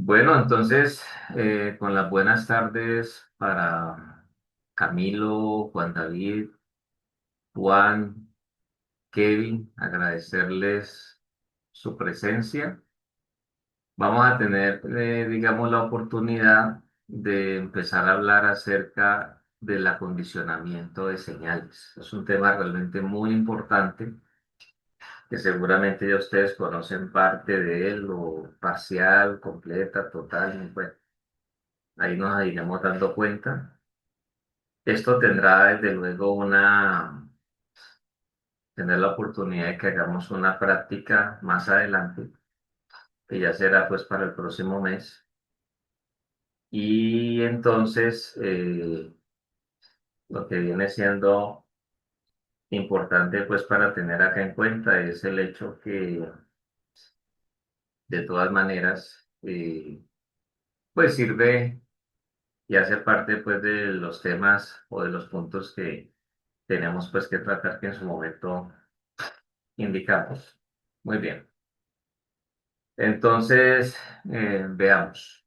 Bueno, entonces, con las buenas tardes para Camilo, Juan David, Juan, Kevin, agradecerles su presencia. Vamos a tener, digamos, la oportunidad de empezar a hablar acerca del acondicionamiento de señales. Es un tema realmente muy importante que seguramente ya ustedes conocen parte de él, o parcial, completa, total, bueno, ahí nos iremos dando cuenta. Esto tendrá desde luego tener la oportunidad de que hagamos una práctica más adelante, que ya será pues para el próximo mes. Y entonces, lo que viene siendo importante pues para tener acá en cuenta es el hecho que de todas maneras, pues sirve y hace parte pues de los temas o de los puntos que tenemos pues que tratar que en su momento indicamos. Muy bien. Entonces, veamos.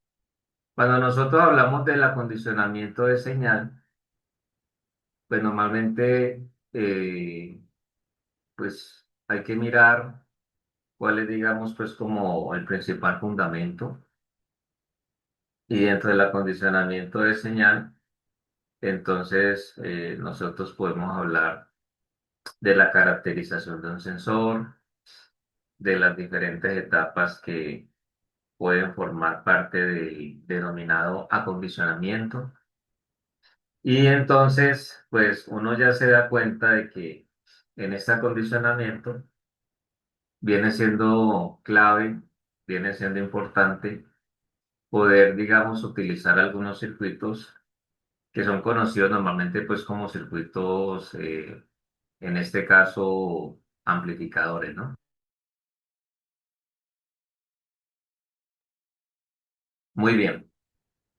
Cuando nosotros hablamos del acondicionamiento de señal, pues normalmente pues hay que mirar cuál es, digamos, pues como el principal fundamento. Y dentro del acondicionamiento de señal, entonces nosotros podemos hablar de la caracterización de un sensor, de las diferentes etapas que pueden formar parte del denominado acondicionamiento. Y entonces, pues uno ya se da cuenta de que en este acondicionamiento viene siendo clave, viene siendo importante poder, digamos, utilizar algunos circuitos que son conocidos normalmente pues como circuitos, en este caso, amplificadores, ¿no? Muy bien.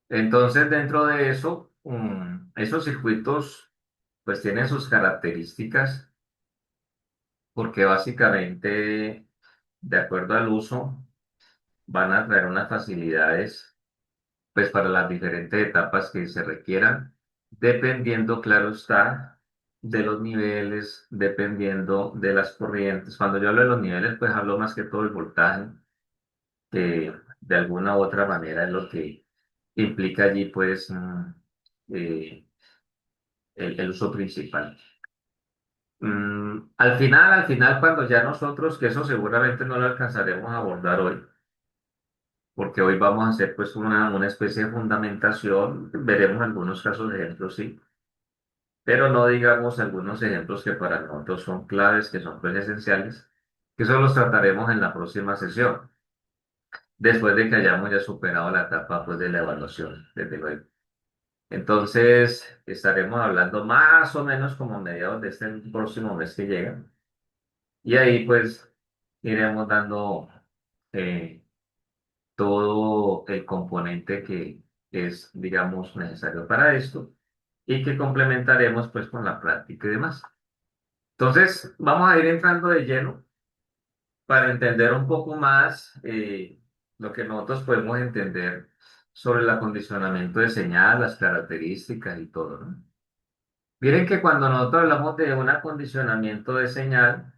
Entonces, dentro de eso, esos circuitos pues tienen sus características porque básicamente, de acuerdo al uso, van a traer unas facilidades pues para las diferentes etapas que se requieran, dependiendo, claro está, de los niveles, dependiendo de las corrientes. Cuando yo hablo de los niveles, pues hablo más que todo el voltaje, que de alguna u otra manera es lo que implica allí pues el uso principal. Al final, cuando ya nosotros, que eso seguramente no lo alcanzaremos a abordar hoy, porque hoy vamos a hacer pues una especie de fundamentación, veremos algunos casos de ejemplos, sí, pero no digamos algunos ejemplos que para nosotros son claves, que son pues esenciales, que eso los trataremos en la próxima sesión, después de que hayamos ya superado la etapa pues de la evaluación, desde luego. Entonces, estaremos hablando más o menos como a mediados de este próximo mes que llega, y ahí pues iremos dando eh, todo el componente que es, digamos, necesario para esto y que complementaremos pues con la práctica y demás. Entonces, vamos a ir entrando de lleno para entender un poco más lo que nosotros podemos entender sobre el acondicionamiento de señal, las características y todo, ¿no? Miren que cuando nosotros hablamos de un acondicionamiento de señal,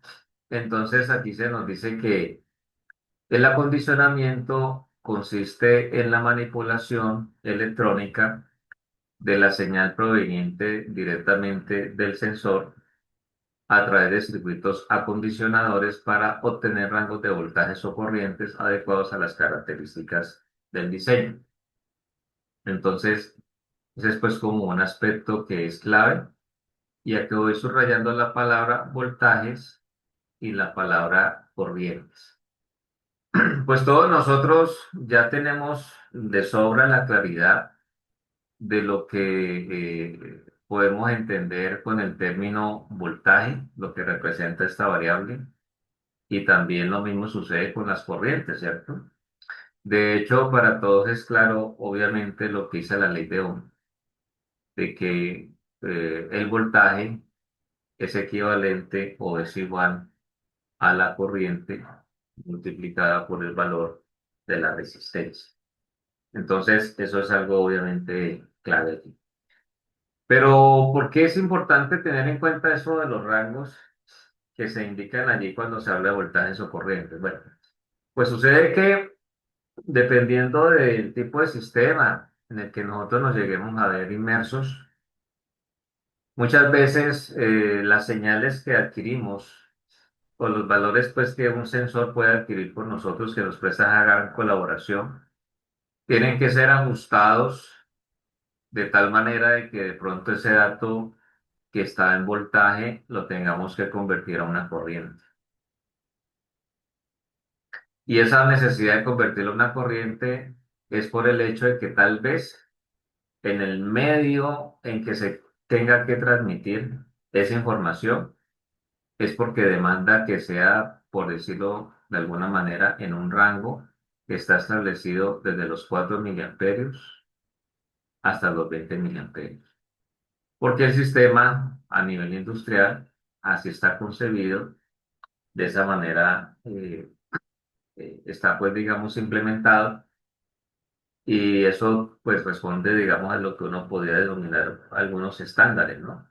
entonces aquí se nos dice que el acondicionamiento consiste en la manipulación electrónica de la señal proveniente directamente del sensor a través de circuitos acondicionadores para obtener rangos de voltajes o corrientes adecuados a las características del diseño. Entonces, ese es pues como un aspecto que es clave. Y aquí voy subrayando la palabra voltajes y la palabra corrientes. Pues todos nosotros ya tenemos de sobra la claridad de lo que podemos entender con el término voltaje, lo que representa esta variable, y también lo mismo sucede con las corrientes, ¿cierto? De hecho, para todos es claro, obviamente, lo que dice la ley de Ohm, de que el voltaje es equivalente o es igual a la corriente multiplicada por el valor de la resistencia. Entonces, eso es algo obviamente clave aquí. Pero, ¿por qué es importante tener en cuenta eso de los rangos que se indican allí cuando se habla de voltajes o corrientes? Bueno, pues sucede que dependiendo del tipo de sistema en el que nosotros nos lleguemos a ver inmersos, muchas veces las señales que adquirimos o los valores pues que un sensor puede adquirir por nosotros que nos presta esa gran colaboración, tienen que ser ajustados de tal manera de que de pronto ese dato que está en voltaje lo tengamos que convertir a una corriente. Y esa necesidad de convertirlo a una corriente es por el hecho de que tal vez en el medio en que se tenga que transmitir esa información es porque demanda que sea, por decirlo de alguna manera, en un rango que está establecido desde los 4 miliamperios hasta los 20 miliamperios. Porque el sistema a nivel industrial así está concebido, de esa manera está pues digamos implementado y eso pues responde digamos a lo que uno podría denominar algunos estándares, ¿no?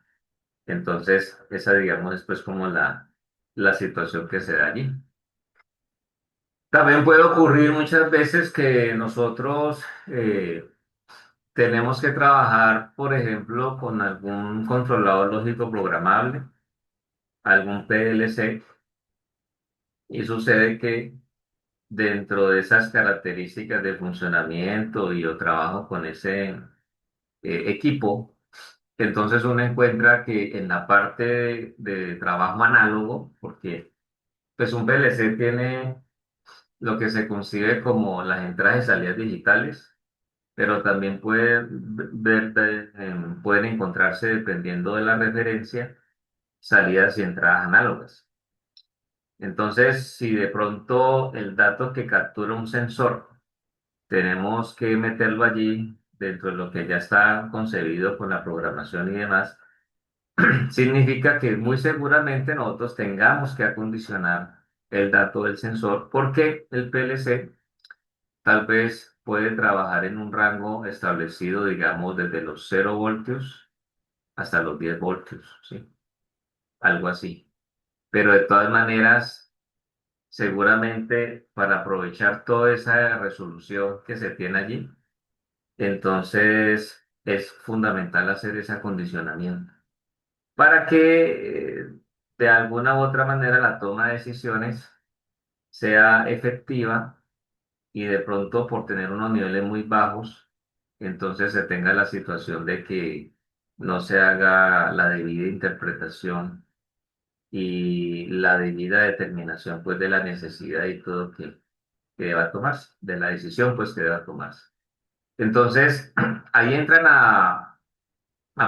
Entonces esa digamos es pues como la situación que se da allí. También puede ocurrir muchas veces que nosotros tenemos que trabajar, por ejemplo, con algún controlador lógico programable, algún PLC, y sucede que dentro de esas características de funcionamiento y o trabajo con ese equipo, entonces uno encuentra que en la parte de trabajo análogo, porque pues un PLC tiene lo que se concibe como las entradas y salidas digitales, pero también pueden encontrarse, dependiendo de la referencia, salidas y entradas análogas. Entonces, si de pronto el dato que captura un sensor tenemos que meterlo allí dentro de lo que ya está concebido con la programación y demás, significa que muy seguramente nosotros tengamos que acondicionar el dato del sensor porque el PLC tal vez puede trabajar en un rango establecido, digamos, desde los 0 voltios hasta los 10 voltios, ¿sí? Algo así. Pero de todas maneras, seguramente para aprovechar toda esa resolución que se tiene allí, entonces es fundamental hacer ese acondicionamiento para que de alguna u otra manera la toma de decisiones sea efectiva y de pronto por tener unos niveles muy bajos, entonces se tenga la situación de que no se haga la debida interpretación y la debida determinación pues de la necesidad y todo que deba tomarse, de la decisión pues que deba tomarse. Entonces, ahí entran a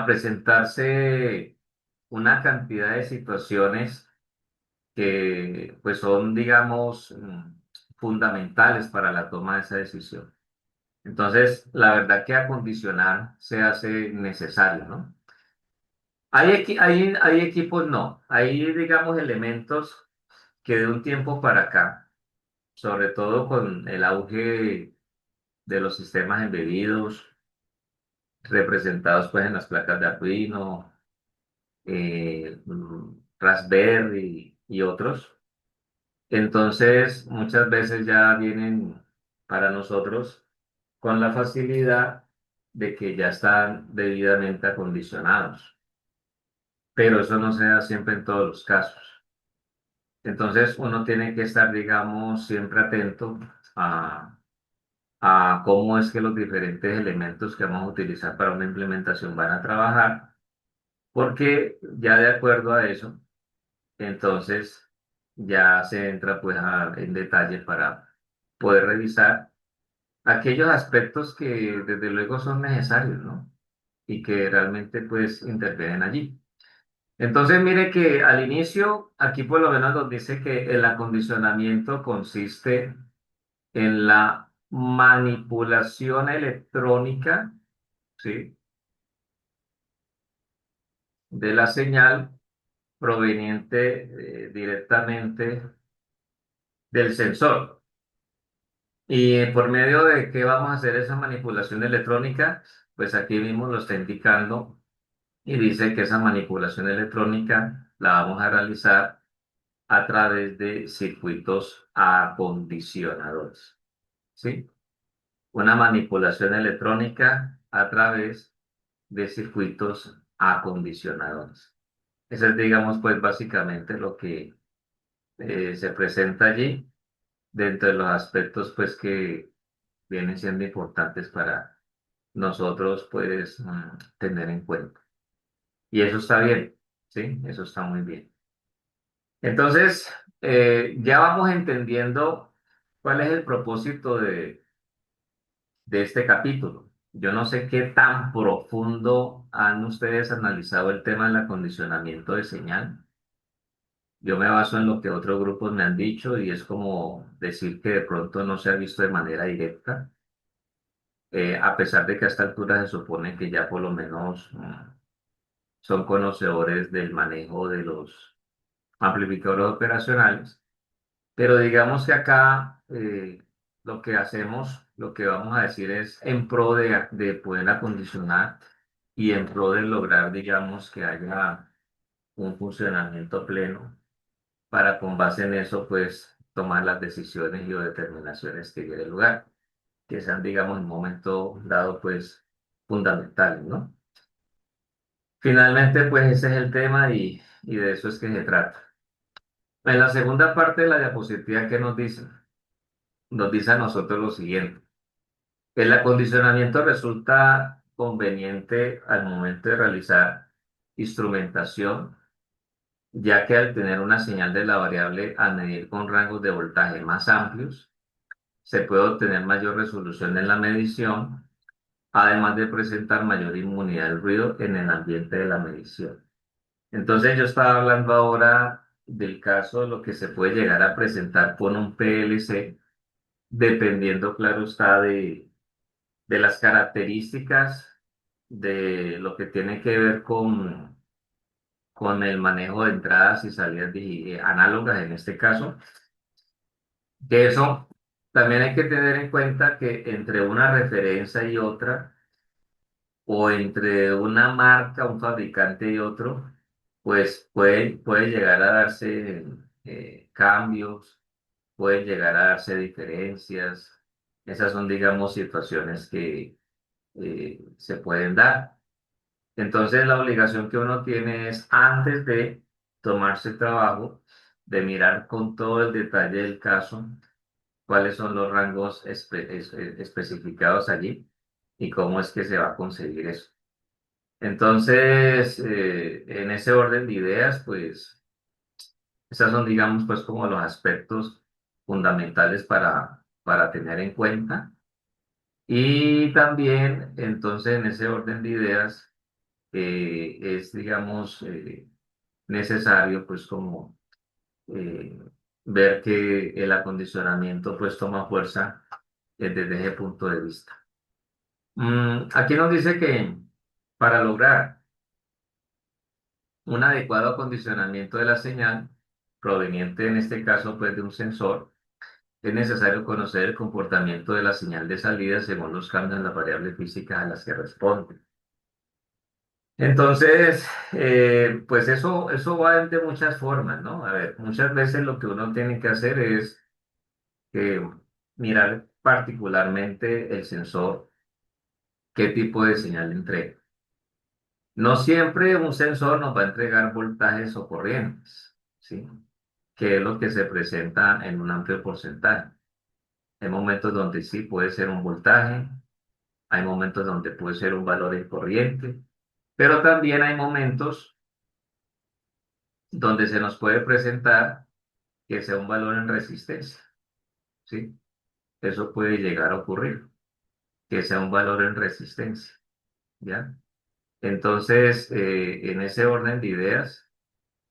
presentarse una cantidad de situaciones que pues son, digamos, fundamentales para la toma de esa decisión. Entonces, la verdad que acondicionar se hace necesario, ¿no? Hay equipos, no. Hay, digamos, elementos que de un tiempo para acá, sobre todo con el auge de los sistemas embebidos, representados pues en las placas de Arduino, Raspberry y otros. Entonces, muchas veces ya vienen para nosotros con la facilidad de que ya están debidamente acondicionados, pero eso no se da siempre en todos los casos. Entonces, uno tiene que estar, digamos, siempre atento a, a cómo es que los diferentes elementos que vamos a utilizar para una implementación van a trabajar, porque ya de acuerdo a eso, entonces ya se entra pues en detalle para poder revisar aquellos aspectos que desde luego son necesarios, ¿no? Y que realmente pues intervienen allí. Entonces, mire que al inicio, aquí por lo menos nos dice que el acondicionamiento consiste en la manipulación electrónica, ¿sí? De la señal proveniente directamente del sensor. Y por medio de qué vamos a hacer esa manipulación electrónica, pues aquí mismo lo está indicando y dice que esa manipulación electrónica la vamos a realizar a través de circuitos acondicionadores, ¿sí? Una manipulación electrónica a través de circuitos acondicionadores. Eso es, digamos, pues básicamente lo que se presenta allí dentro de los aspectos, pues que vienen siendo importantes para nosotros, pues, tener en cuenta. Y eso está bien, ¿sí? Eso está muy bien. Entonces, ya vamos entendiendo cuál es el propósito de este capítulo. Yo no sé qué tan profundo han ustedes analizado el tema del acondicionamiento de señal. Yo me baso en lo que otros grupos me han dicho y es como decir que de pronto no se ha visto de manera directa, a pesar de que a esta altura se supone que ya por lo menos son conocedores del manejo de los amplificadores operacionales. Pero digamos que acá lo que hacemos, lo que vamos a decir es en pro de poder acondicionar y en pro de lograr, digamos, que haya un funcionamiento pleno para con base en eso, pues, tomar las decisiones y o determinaciones que lleven lugar, que sean, digamos, en un momento dado, pues, fundamentales, ¿no? Finalmente, pues, ese es el tema y de eso es que se trata. En la segunda parte de la diapositiva, ¿qué nos dice? Nos dice a nosotros lo siguiente. El acondicionamiento resulta conveniente al momento de realizar instrumentación, ya que al tener una señal de la variable a medir con rangos de voltaje más amplios, se puede obtener mayor resolución en la medición, además de presentar mayor inmunidad al ruido en el ambiente de la medición. Entonces yo estaba hablando ahora del caso de lo que se puede llegar a presentar con un PLC, dependiendo, claro está, de las características de lo que tiene que ver con el manejo de entradas y salidas análogas en este caso. Que eso también hay que tener en cuenta que entre una referencia y otra, o entre una marca, un fabricante y otro, pues puede llegar a darse cambios, puede llegar a darse diferencias. Esas son, digamos, situaciones que se pueden dar. Entonces, la obligación que uno tiene es, antes de tomarse el trabajo, de mirar con todo el detalle del caso cuáles son los rangos especificados allí y cómo es que se va a conseguir eso. Entonces, en ese orden de ideas, pues, esas son, digamos, pues, como los aspectos fundamentales para tener en cuenta. Y también, entonces, en ese orden de ideas, es, digamos, necesario, pues, como eh, ver que el acondicionamiento, pues, toma fuerza desde ese punto de vista. Aquí nos dice que para lograr un adecuado acondicionamiento de la señal, proveniente en este caso, pues, de un sensor, es necesario conocer el comportamiento de la señal de salida según los cambios en las variables físicas a las que responde. Entonces, pues eso va de muchas formas, ¿no? A ver, muchas veces lo que uno tiene que hacer es mirar particularmente el sensor, qué tipo de señal entrega. No siempre un sensor nos va a entregar voltajes o corrientes, ¿sí? Que es lo que se presenta en un amplio porcentaje. Hay momentos donde sí puede ser un voltaje, hay momentos donde puede ser un valor en corriente, pero también hay momentos donde se nos puede presentar que sea un valor en resistencia, ¿sí? Eso puede llegar a ocurrir, que sea un valor en resistencia, ¿ya? Entonces, en ese orden de ideas,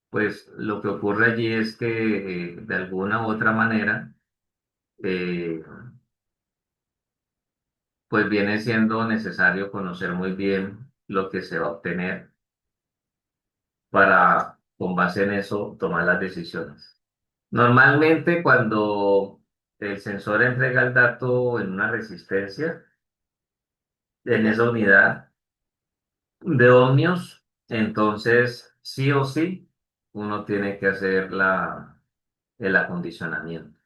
pues lo que ocurre allí es que de alguna u otra manera, eh, pues viene siendo necesario conocer muy bien lo que se va a obtener para, con base en eso, tomar las decisiones. Normalmente, cuando el sensor entrega el dato en una resistencia, en esa unidad de ohmios, entonces sí o sí uno tiene que hacer el acondicionamiento.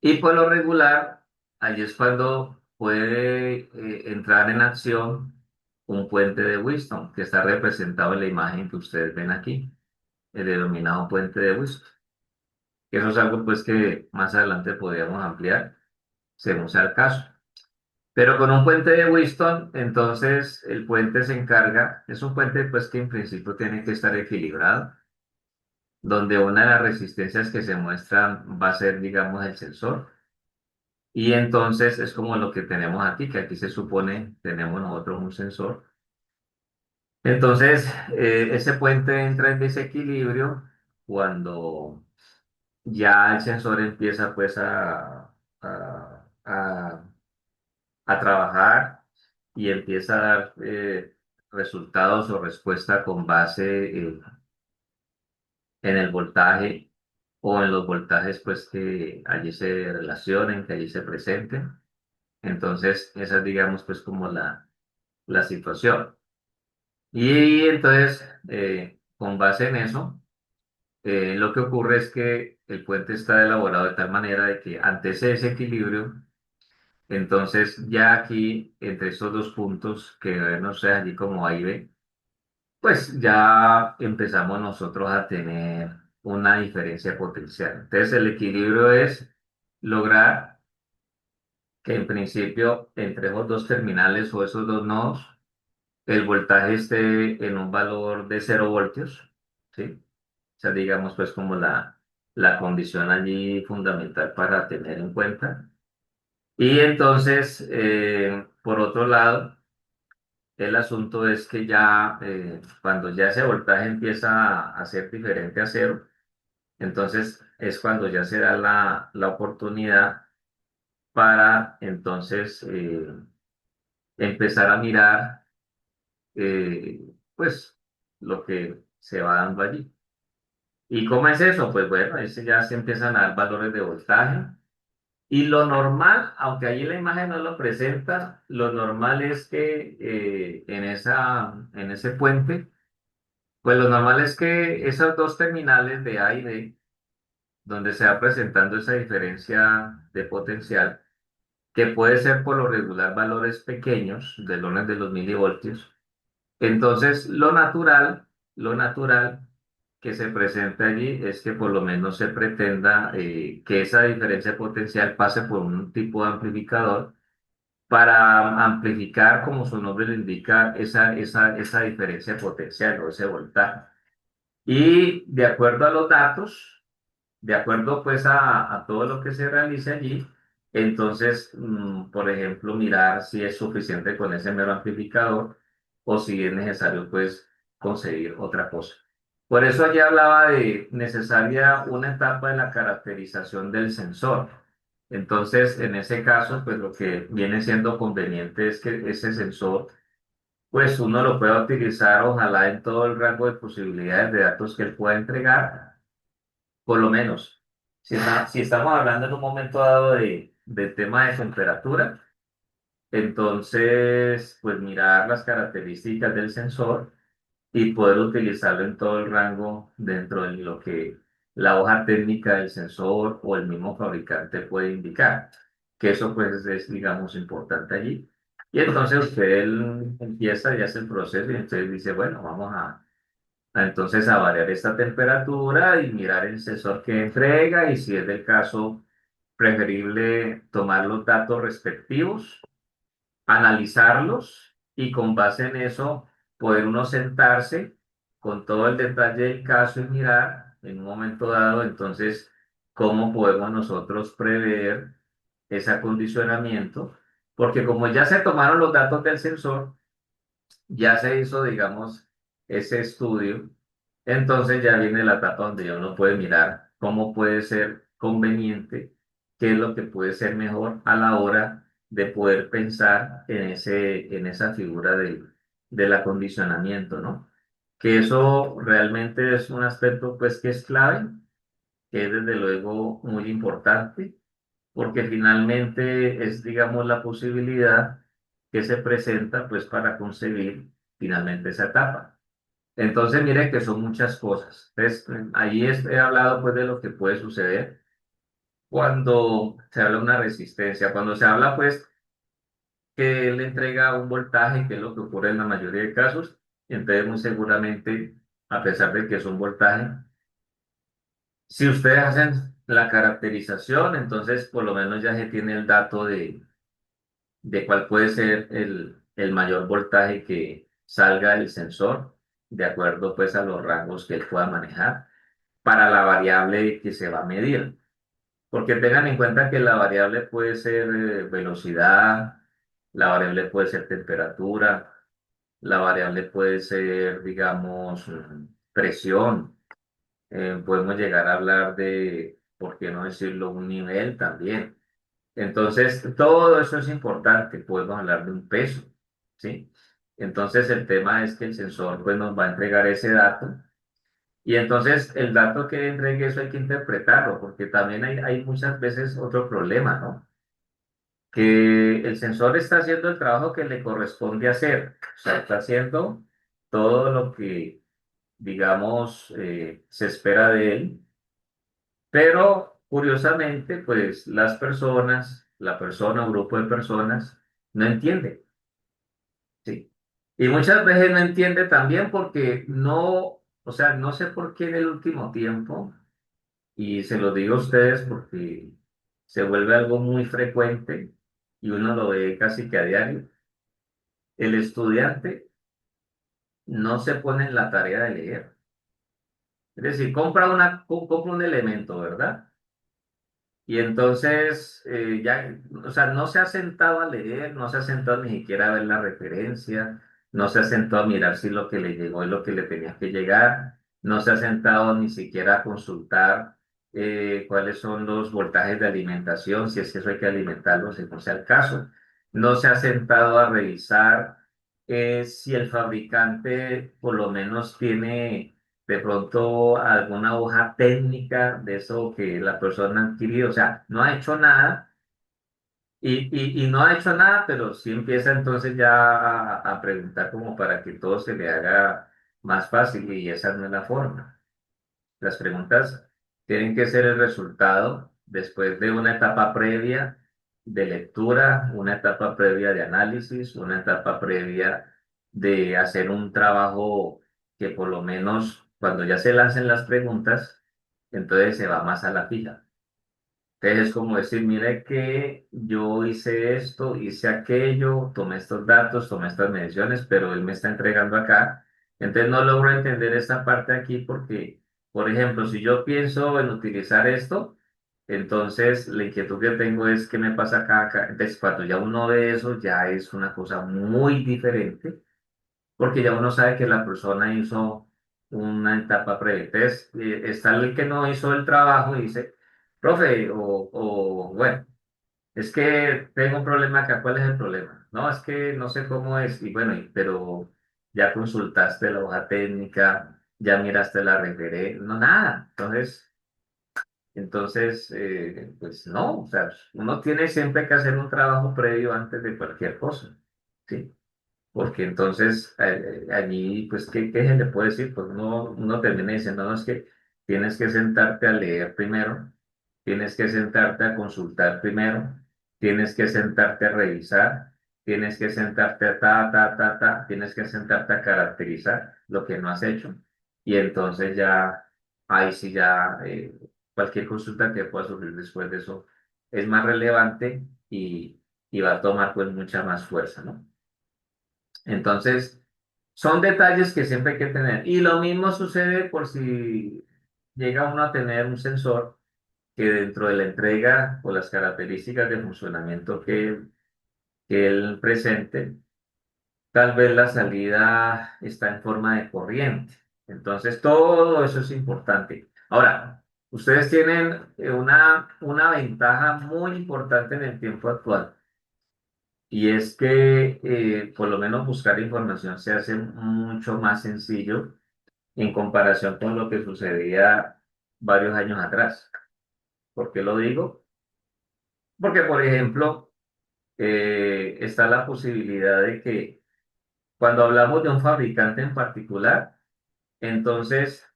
Y por lo regular, allí es cuando puede entrar en acción un puente de Whiston, que está representado en la imagen que ustedes ven aquí, el denominado puente de Whiston. Eso es algo pues que más adelante podríamos ampliar, según sea el caso. Pero con un puente de Whiston, entonces el puente se encarga, es un puente pues que en principio tiene que estar equilibrado, donde una de las resistencias que se muestran va a ser, digamos, el sensor. Y entonces es como lo que tenemos aquí, que aquí se supone tenemos nosotros un sensor. Entonces, ese puente entra en desequilibrio cuando ya el sensor empieza pues a trabajar y empieza a dar resultados o respuesta con base en el voltaje o en los voltajes pues que allí se relacionen, que allí se presenten. Entonces, esa es digamos pues como la situación. Y entonces, con base en eso, lo que ocurre es que el puente está elaborado de tal manera de que ante ese desequilibrio, entonces ya aquí, entre estos dos puntos que no sé, allí como A y B, pues ya empezamos nosotros a tener una diferencia potencial. Entonces, el equilibrio es lograr que en principio entre esos dos terminales o esos dos nodos, el voltaje esté en un valor de 0 voltios, ¿sí? O sea, digamos, pues como la condición allí fundamental para tener en cuenta. Y entonces, por otro lado, el asunto es que ya cuando ya ese voltaje empieza a ser diferente a 0, entonces es cuando ya se da la oportunidad para entonces empezar a mirar pues lo que se va dando allí. ¿Y cómo es eso? Pues bueno, ese ya se empiezan a dar valores de voltaje. Y lo normal, aunque ahí la imagen no lo presenta, lo normal es que en ese puente, pues lo normal es que esos dos terminales de A y B, donde se va presentando esa diferencia de potencial, que puede ser por lo regular valores pequeños, del orden de los milivoltios, entonces lo natural que se presenta allí es que por lo menos se pretenda que esa diferencia potencial pase por un tipo de amplificador para amplificar, como su nombre lo indica, esa diferencia potencial o ese voltaje. Y de acuerdo a los datos, de acuerdo pues a todo lo que se realice allí, entonces, por ejemplo, mirar si es suficiente con ese mero amplificador o si es necesario pues conseguir otra cosa. Por eso allí hablaba de necesaria una etapa de la caracterización del sensor. Entonces, en ese caso, pues lo que viene siendo conveniente es que ese sensor, pues uno lo pueda utilizar, ojalá en todo el rango de posibilidades de datos que él pueda entregar, por lo menos. Si estamos hablando en un momento dado de tema de temperatura, entonces, pues mirar las características del sensor y poder utilizarlo en todo el rango dentro de lo que la hoja técnica del sensor o el mismo fabricante puede indicar, que eso pues es, digamos, importante allí. Y entonces usted empieza y hace el proceso y entonces dice, bueno, vamos entonces a variar esta temperatura y mirar el sensor que entrega y si es del caso, preferible tomar los datos respectivos, analizarlos y con base en eso poder uno sentarse con todo el detalle del caso y mirar en un momento dado entonces cómo podemos nosotros prever ese acondicionamiento, porque como ya se tomaron los datos del sensor, ya se hizo, digamos, ese estudio, entonces ya viene la etapa donde uno puede mirar cómo puede ser conveniente, qué es lo que puede ser mejor a la hora de poder pensar en esa figura del acondicionamiento, ¿no? Que eso realmente es un aspecto, pues, que es clave que es desde luego muy importante, porque finalmente es, digamos, la posibilidad que se presenta pues para concebir finalmente esa etapa. Entonces, mire que son muchas cosas. Entonces, allí he hablado pues de lo que puede suceder cuando se habla de una resistencia, cuando se habla pues que él entrega un voltaje, que es lo que ocurre en la mayoría de casos, entonces muy seguramente, a pesar de que es un voltaje, si ustedes hacen la caracterización, entonces por lo menos ya se tiene el dato de cuál puede ser el mayor voltaje que salga del sensor, de acuerdo pues a los rangos que él pueda manejar, para la variable que se va a medir. Porque tengan en cuenta que la variable puede ser velocidad, la variable puede ser temperatura, la variable puede ser, digamos, presión. Podemos llegar a hablar de, ¿por qué no decirlo?, un nivel también. Entonces, todo eso es importante. Podemos hablar de un peso, ¿sí? Entonces, el tema es que el sensor pues, nos va a entregar ese dato y entonces el dato que entregue eso hay que interpretarlo, porque también hay muchas veces otro problema, ¿no? Que el sensor está haciendo el trabajo que le corresponde hacer, o sea, está haciendo todo lo que, digamos, se espera de él, pero curiosamente, pues las personas, la persona o grupo de personas, no entiende, ¿sí? Y muchas veces no entiende también porque no, o sea, no sé por qué en el último tiempo. Y se lo digo a ustedes porque se vuelve algo muy frecuente y uno lo ve casi que a diario. El estudiante no se pone en la tarea de leer. Es decir, compra un elemento, ¿verdad? Y entonces, ya, o sea, no se ha sentado a leer, no se ha sentado ni siquiera a ver la referencia, no se ha sentado a mirar si lo que le llegó es lo que le tenía que llegar, no se ha sentado ni siquiera a consultar cuáles son los voltajes de alimentación, si es que eso hay que alimentarlo según sea el caso, no se ha sentado a revisar si el fabricante por lo menos tiene de pronto alguna hoja técnica de eso que la persona ha adquirido, o sea, no ha hecho nada y no ha hecho nada, pero sí empieza entonces ya a preguntar como para que todo se le haga más fácil y esa no es la forma. Las preguntas tienen que ser el resultado después de una etapa previa de lectura, una etapa previa de análisis, una etapa previa de hacer un trabajo que por lo menos cuando ya se lancen las preguntas, entonces se va más a la fija. Entonces es como decir, mire que yo hice esto, hice aquello, tomé estos datos, tomé estas mediciones, pero él me está entregando acá. Entonces no logro entender esta parte aquí porque, por ejemplo, si yo pienso en utilizar esto, entonces la inquietud que tengo es qué me pasa acá, acá. Entonces cuando ya uno ve eso, ya es una cosa muy diferente porque ya uno sabe que la persona hizo una etapa previa. Entonces, está el que no hizo el trabajo y dice, profe, bueno, es que tengo un problema acá, ¿cuál es el problema? No, es que no sé cómo es, y bueno, pero ya consultaste la hoja técnica, ya miraste la referencia, no, nada. Entonces, pues no, o sea, uno tiene siempre que hacer un trabajo previo antes de cualquier cosa, ¿sí? Porque entonces allí, pues, ¿qué se le puede decir? Pues uno termina diciendo, no, es que tienes que sentarte a leer primero, tienes que sentarte a consultar primero, tienes que sentarte a revisar, tienes que sentarte a tienes que sentarte a caracterizar lo que no has hecho. Y entonces ya, ahí sí ya, cualquier consulta que pueda surgir después de eso es más relevante y va a tomar pues mucha más fuerza, ¿no? Entonces, son detalles que siempre hay que tener. Y lo mismo sucede por si llega uno a tener un sensor que dentro de la entrega o las características de funcionamiento que él presente, tal vez la salida está en forma de corriente. Entonces, todo eso es importante. Ahora, ustedes tienen una ventaja muy importante en el tiempo actual. Y es que por lo menos buscar información se hace mucho más sencillo en comparación con lo que sucedía. varios años atrás. ¿Por qué lo digo? Porque, por ejemplo, está la posibilidad de que cuando hablamos de un fabricante en particular, entonces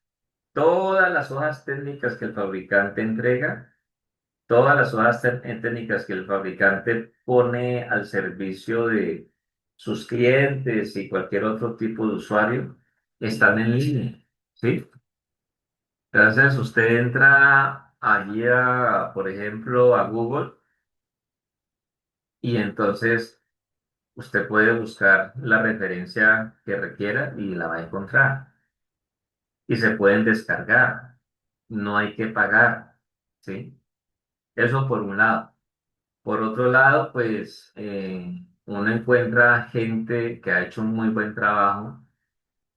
todas las hojas técnicas que el fabricante entrega, todas las hojas técnicas que el fabricante pone al servicio de sus clientes y cualquier otro tipo de usuario, están en línea, ¿sí? Entonces usted entra allí por ejemplo, a Google y entonces usted puede buscar la referencia que requiera y la va a encontrar. Y se pueden descargar. No hay que pagar, ¿sí? Eso por un lado. Por otro lado, pues uno encuentra gente que ha hecho un muy buen trabajo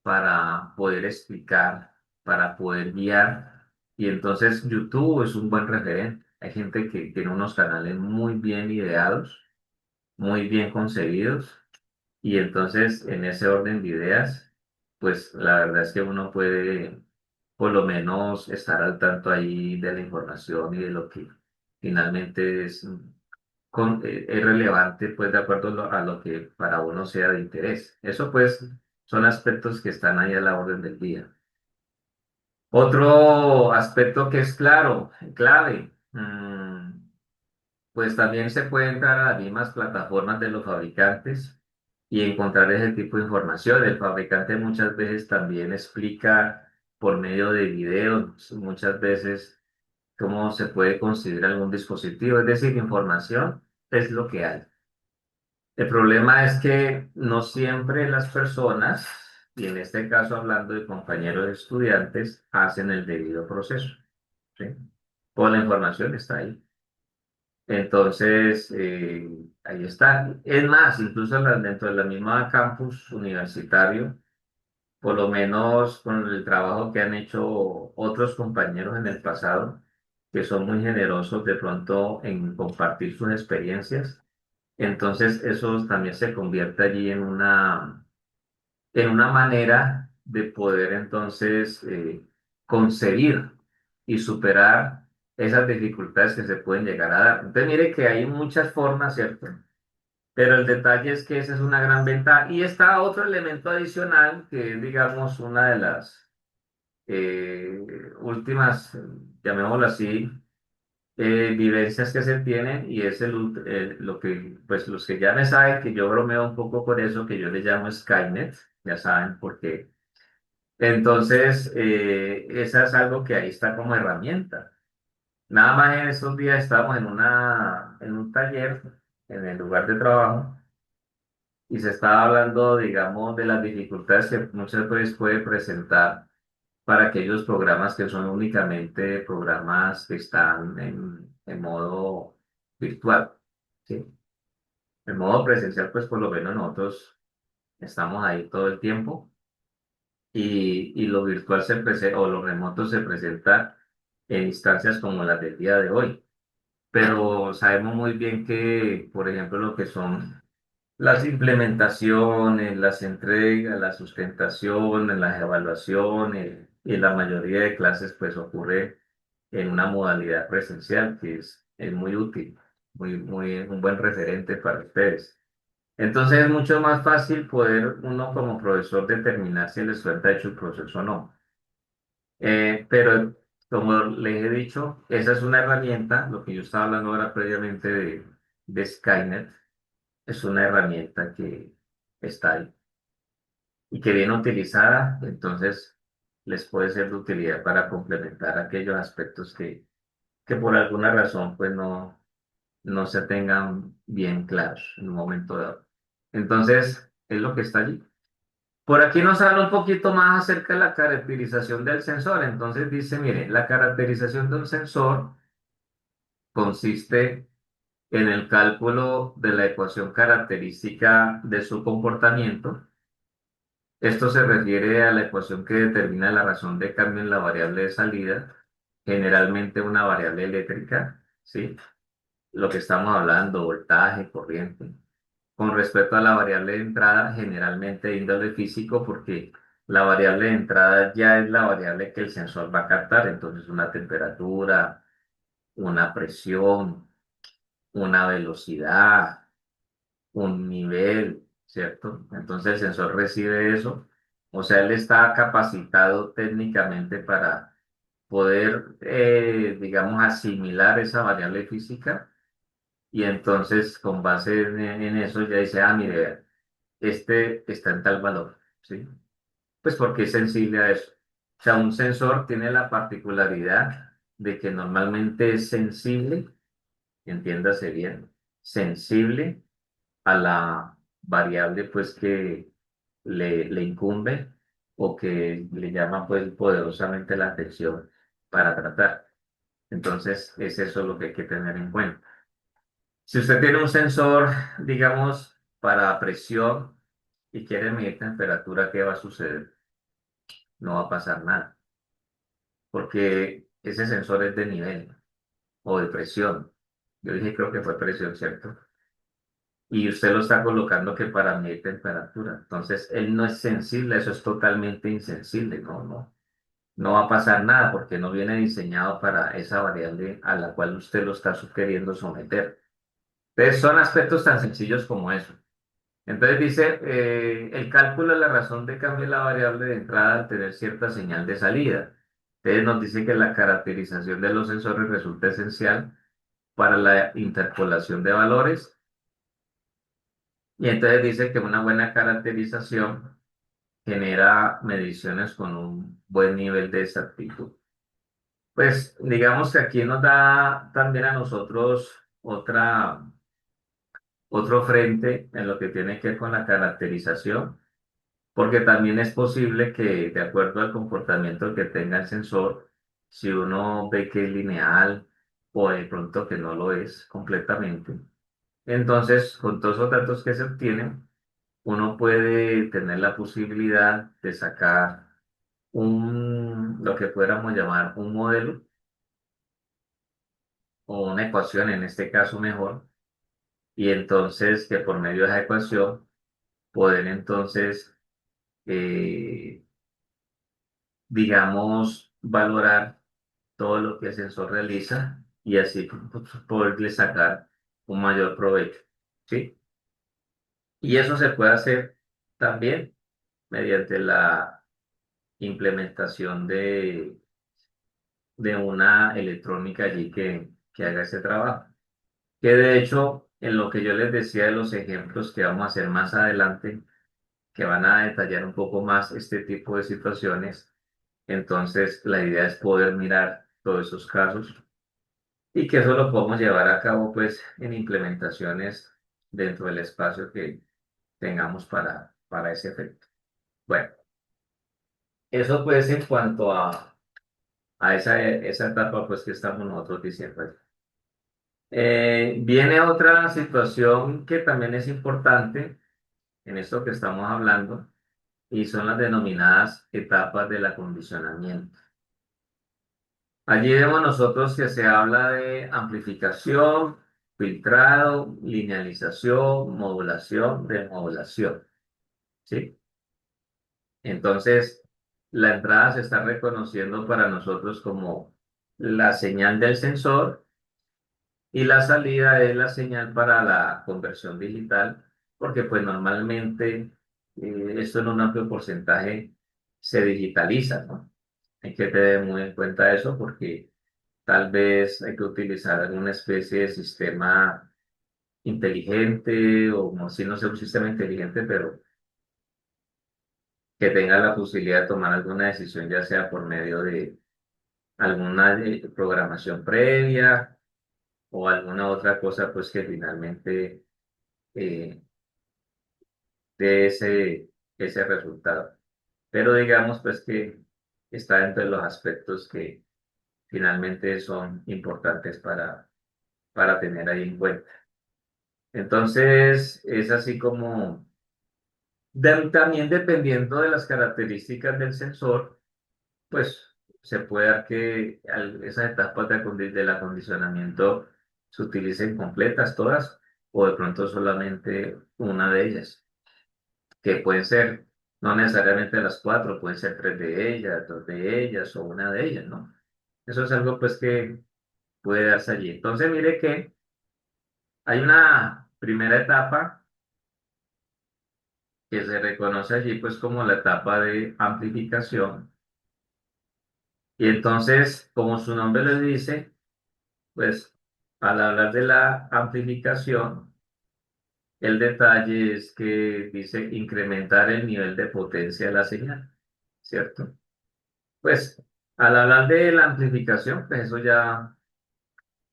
para poder explicar, para poder guiar. Y entonces YouTube es un buen referente. Hay gente que tiene unos canales muy bien ideados, muy bien concebidos. Y entonces en ese orden de ideas, pues la verdad es que uno puede por lo menos estar al tanto ahí de la información y de lo que finalmente es relevante, pues de acuerdo a lo que para uno sea de interés. Eso pues son aspectos que están ahí a la orden del día. Otro aspecto que es clave, pues también se puede entrar a las mismas plataformas de los fabricantes y encontrar ese tipo de información. El fabricante muchas veces también explica por medio de videos, muchas veces cómo se puede construir algún dispositivo. Es decir, información es lo que hay. El problema es que no siempre las personas, y en este caso hablando de compañeros estudiantes, hacen el debido proceso, ¿sí? Toda la información está ahí. Entonces, ahí está. Es más, incluso dentro de la misma campus universitario, por lo menos con el trabajo que han hecho otros compañeros en el pasado, que son muy generosos de pronto en compartir sus experiencias. Entonces, eso también se convierte allí en una manera de poder entonces concebir y superar esas dificultades que se pueden llegar a dar. Entonces, mire que hay muchas formas, ¿cierto? Pero el detalle es que esa es una gran ventaja. Y está otro elemento adicional, que es, digamos, una de las últimas, llamémoslo así, vivencias que se tienen, y es lo que, pues los que ya me saben, que yo bromeo un poco por eso, que yo le llamo Skynet, ya saben por qué. Entonces, esa es algo que ahí está como herramienta. Nada más en estos días estábamos en un taller, en el lugar de trabajo, y se estaba hablando, digamos, de las dificultades que muchas veces puede presentar para aquellos programas que son únicamente programas que están en modo virtual, ¿sí? En modo presencial, pues por lo menos nosotros estamos ahí todo el tiempo y lo virtual o lo remoto se presenta en instancias como las del día de hoy. Pero sabemos muy bien que, por ejemplo, lo que son las implementaciones, las entregas, la sustentación, las evaluaciones y la mayoría de clases pues ocurre en una modalidad presencial que es muy útil, un buen referente para ustedes. Entonces es mucho más fácil poder uno como profesor determinar si el estudiante ha hecho el proceso o no. Pero como les he dicho, esa es una herramienta, lo que yo estaba hablando ahora previamente de Skynet, es una herramienta que está ahí y que bien utilizada, entonces les puede ser de utilidad para complementar aquellos aspectos que por alguna razón pues no se tengan bien claros en un momento dado. Entonces, es lo que está allí. Por aquí nos habla un poquito más acerca de la caracterización del sensor. Entonces dice, mire, la caracterización de un sensor consiste en el cálculo de la ecuación característica de su comportamiento. Esto se refiere a la ecuación que determina la razón de cambio en la variable de salida, generalmente una variable eléctrica, ¿sí? Lo que estamos hablando, voltaje, corriente. Con respecto a la variable de entrada, generalmente de índole físico, porque La variable de entrada ya es la variable que el sensor va a captar, entonces una temperatura, una presión, una velocidad, un nivel, ¿cierto? Entonces el sensor recibe eso, o sea, él está capacitado técnicamente para poder, digamos, asimilar esa variable física y entonces con base en eso ya dice, ah, mire, este está en tal valor, ¿sí? Pues porque es sensible a eso. O sea, un sensor tiene la particularidad de que normalmente es sensible, entiéndase bien, sensible a la variable pues que le incumbe o que le llama pues poderosamente la atención para tratar. Entonces, es eso lo que hay que tener en cuenta. Si usted tiene un sensor, digamos, para presión y quiere medir temperatura, ¿qué va a suceder? No va a pasar nada, porque ese sensor es de nivel o de presión. Yo dije, creo que fue presión, ¿cierto? Y usted lo está colocando que para medir temperatura. Entonces, él no es sensible, eso es totalmente insensible, no va a pasar nada porque no viene diseñado para esa variable a la cual usted lo está queriendo someter. Entonces, son aspectos tan sencillos como eso. Entonces dice, el cálculo es la razón de cambio de la variable de entrada al tener cierta señal de salida. Entonces nos dice que la caracterización de los sensores resulta esencial para la interpolación de valores y entonces dice que una buena caracterización genera mediciones con un buen nivel de exactitud. Pues digamos que aquí nos da también a nosotros otro frente en lo que tiene que ver con la caracterización. Porque también es posible que, de acuerdo al comportamiento que tenga el sensor, si uno ve que es lineal o de pronto que no lo es completamente, entonces con todos los datos que se obtienen, uno puede tener la posibilidad de sacar lo que pudiéramos llamar un modelo o una ecuación, en este caso mejor, y entonces que por medio de esa ecuación poder entonces eh, digamos, valorar todo lo que el sensor realiza y así poderle sacar un mayor provecho, ¿sí? Y eso se puede hacer también mediante la implementación de una electrónica allí que haga ese trabajo. Que de hecho, en lo que yo les decía de los ejemplos que vamos a hacer más adelante, que van a detallar un poco más este tipo de situaciones, entonces la idea es poder mirar todos esos casos y que eso lo podemos llevar a cabo pues en implementaciones dentro del espacio que tengamos para ese efecto. Bueno, eso pues en cuanto a esa etapa pues que estamos nosotros diciendo. Viene otra situación que también es importante en esto que estamos hablando y son las denominadas etapas del acondicionamiento. Allí vemos nosotros que se habla de amplificación, filtrado, linealización, modulación, desmodulación, ¿sí? Entonces, la entrada se está reconociendo para nosotros como la señal del sensor y la salida es la señal para la conversión digital, porque pues normalmente esto en un amplio porcentaje se digitaliza, ¿no? Hay que tener muy en cuenta eso porque tal vez hay que utilizar alguna especie de sistema inteligente o como si no sea un sistema inteligente, pero que tenga la posibilidad de tomar alguna decisión, ya sea por medio de alguna programación previa o alguna otra cosa, pues que finalmente eh, dé ese resultado. Pero digamos, pues que está dentro de los aspectos que finalmente son importantes para tener ahí en cuenta. Entonces, es así como también dependiendo de las características del sensor, pues se puede dar que esas etapas del acondicionamiento se utilicen completas todas o de pronto solamente una de ellas, que puede ser. No necesariamente las cuatro, pueden ser tres de ellas, dos de ellas o una de ellas, ¿no? Eso es algo pues que puede darse allí. Entonces, mire que hay una primera etapa que se reconoce allí pues como la etapa de amplificación. Y entonces, como su nombre le dice, pues al hablar de la amplificación, el detalle es que dice incrementar el nivel de potencia de la señal, ¿cierto? Pues al hablar de la amplificación, pues eso ya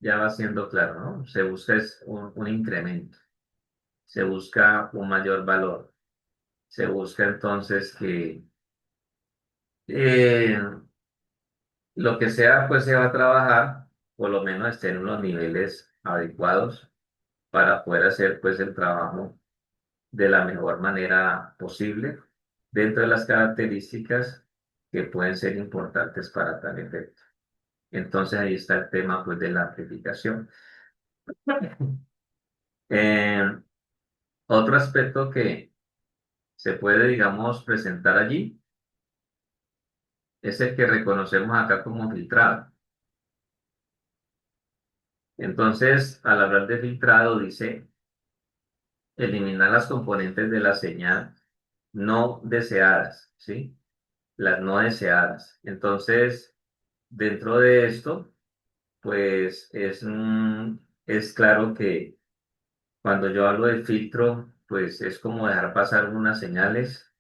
va siendo claro, ¿no? Se busca es un incremento, se busca un mayor valor, se busca entonces que eh, lo que sea, pues se va a trabajar, por lo menos esté en unos niveles adecuados para poder hacer pues el trabajo de la mejor manera posible dentro de las características que pueden ser importantes para tal efecto. Entonces ahí está el tema pues de la amplificación. Eh, Otro aspecto que se puede, digamos, presentar allí es el que reconocemos acá como filtrado. Entonces, al hablar de filtrado, dice eliminar las componentes de la señal no deseadas, ¿sí? Las no deseadas. Entonces, dentro de esto, pues es claro que cuando yo hablo de filtro, pues es como dejar pasar unas señales,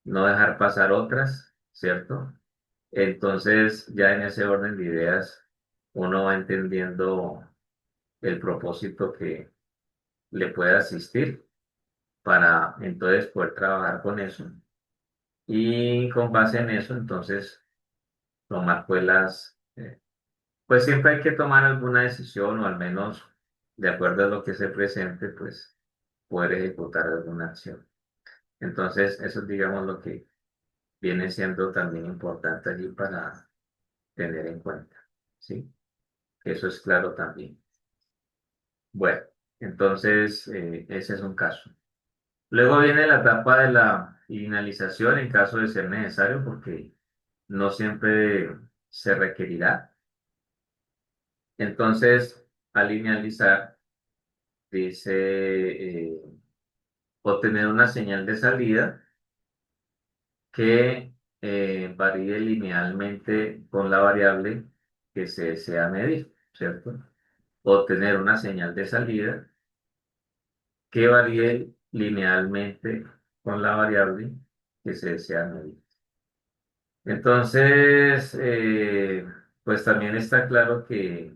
no dejar pasar otras, ¿cierto? Entonces, ya en ese orden de ideas, uno va entendiendo el propósito que le puede asistir para entonces poder trabajar con eso. Y con base en eso, entonces, tomar pues pues siempre hay que tomar alguna decisión o al menos, de acuerdo a lo que se presente, pues poder ejecutar alguna acción. Entonces, eso es, digamos, lo que viene siendo también importante allí para tener en cuenta, ¿sí? Eso es claro también. Bueno, entonces ese es un caso. Luego viene la etapa de la finalización en caso de ser necesario, porque no siempre se requerirá. Entonces, al linealizar, dice obtener una señal de salida que varíe linealmente con la variable que se desea medir, ¿cierto? Obtener una señal de salida que varíe linealmente con la variable que se desea medir. Entonces, pues también está claro que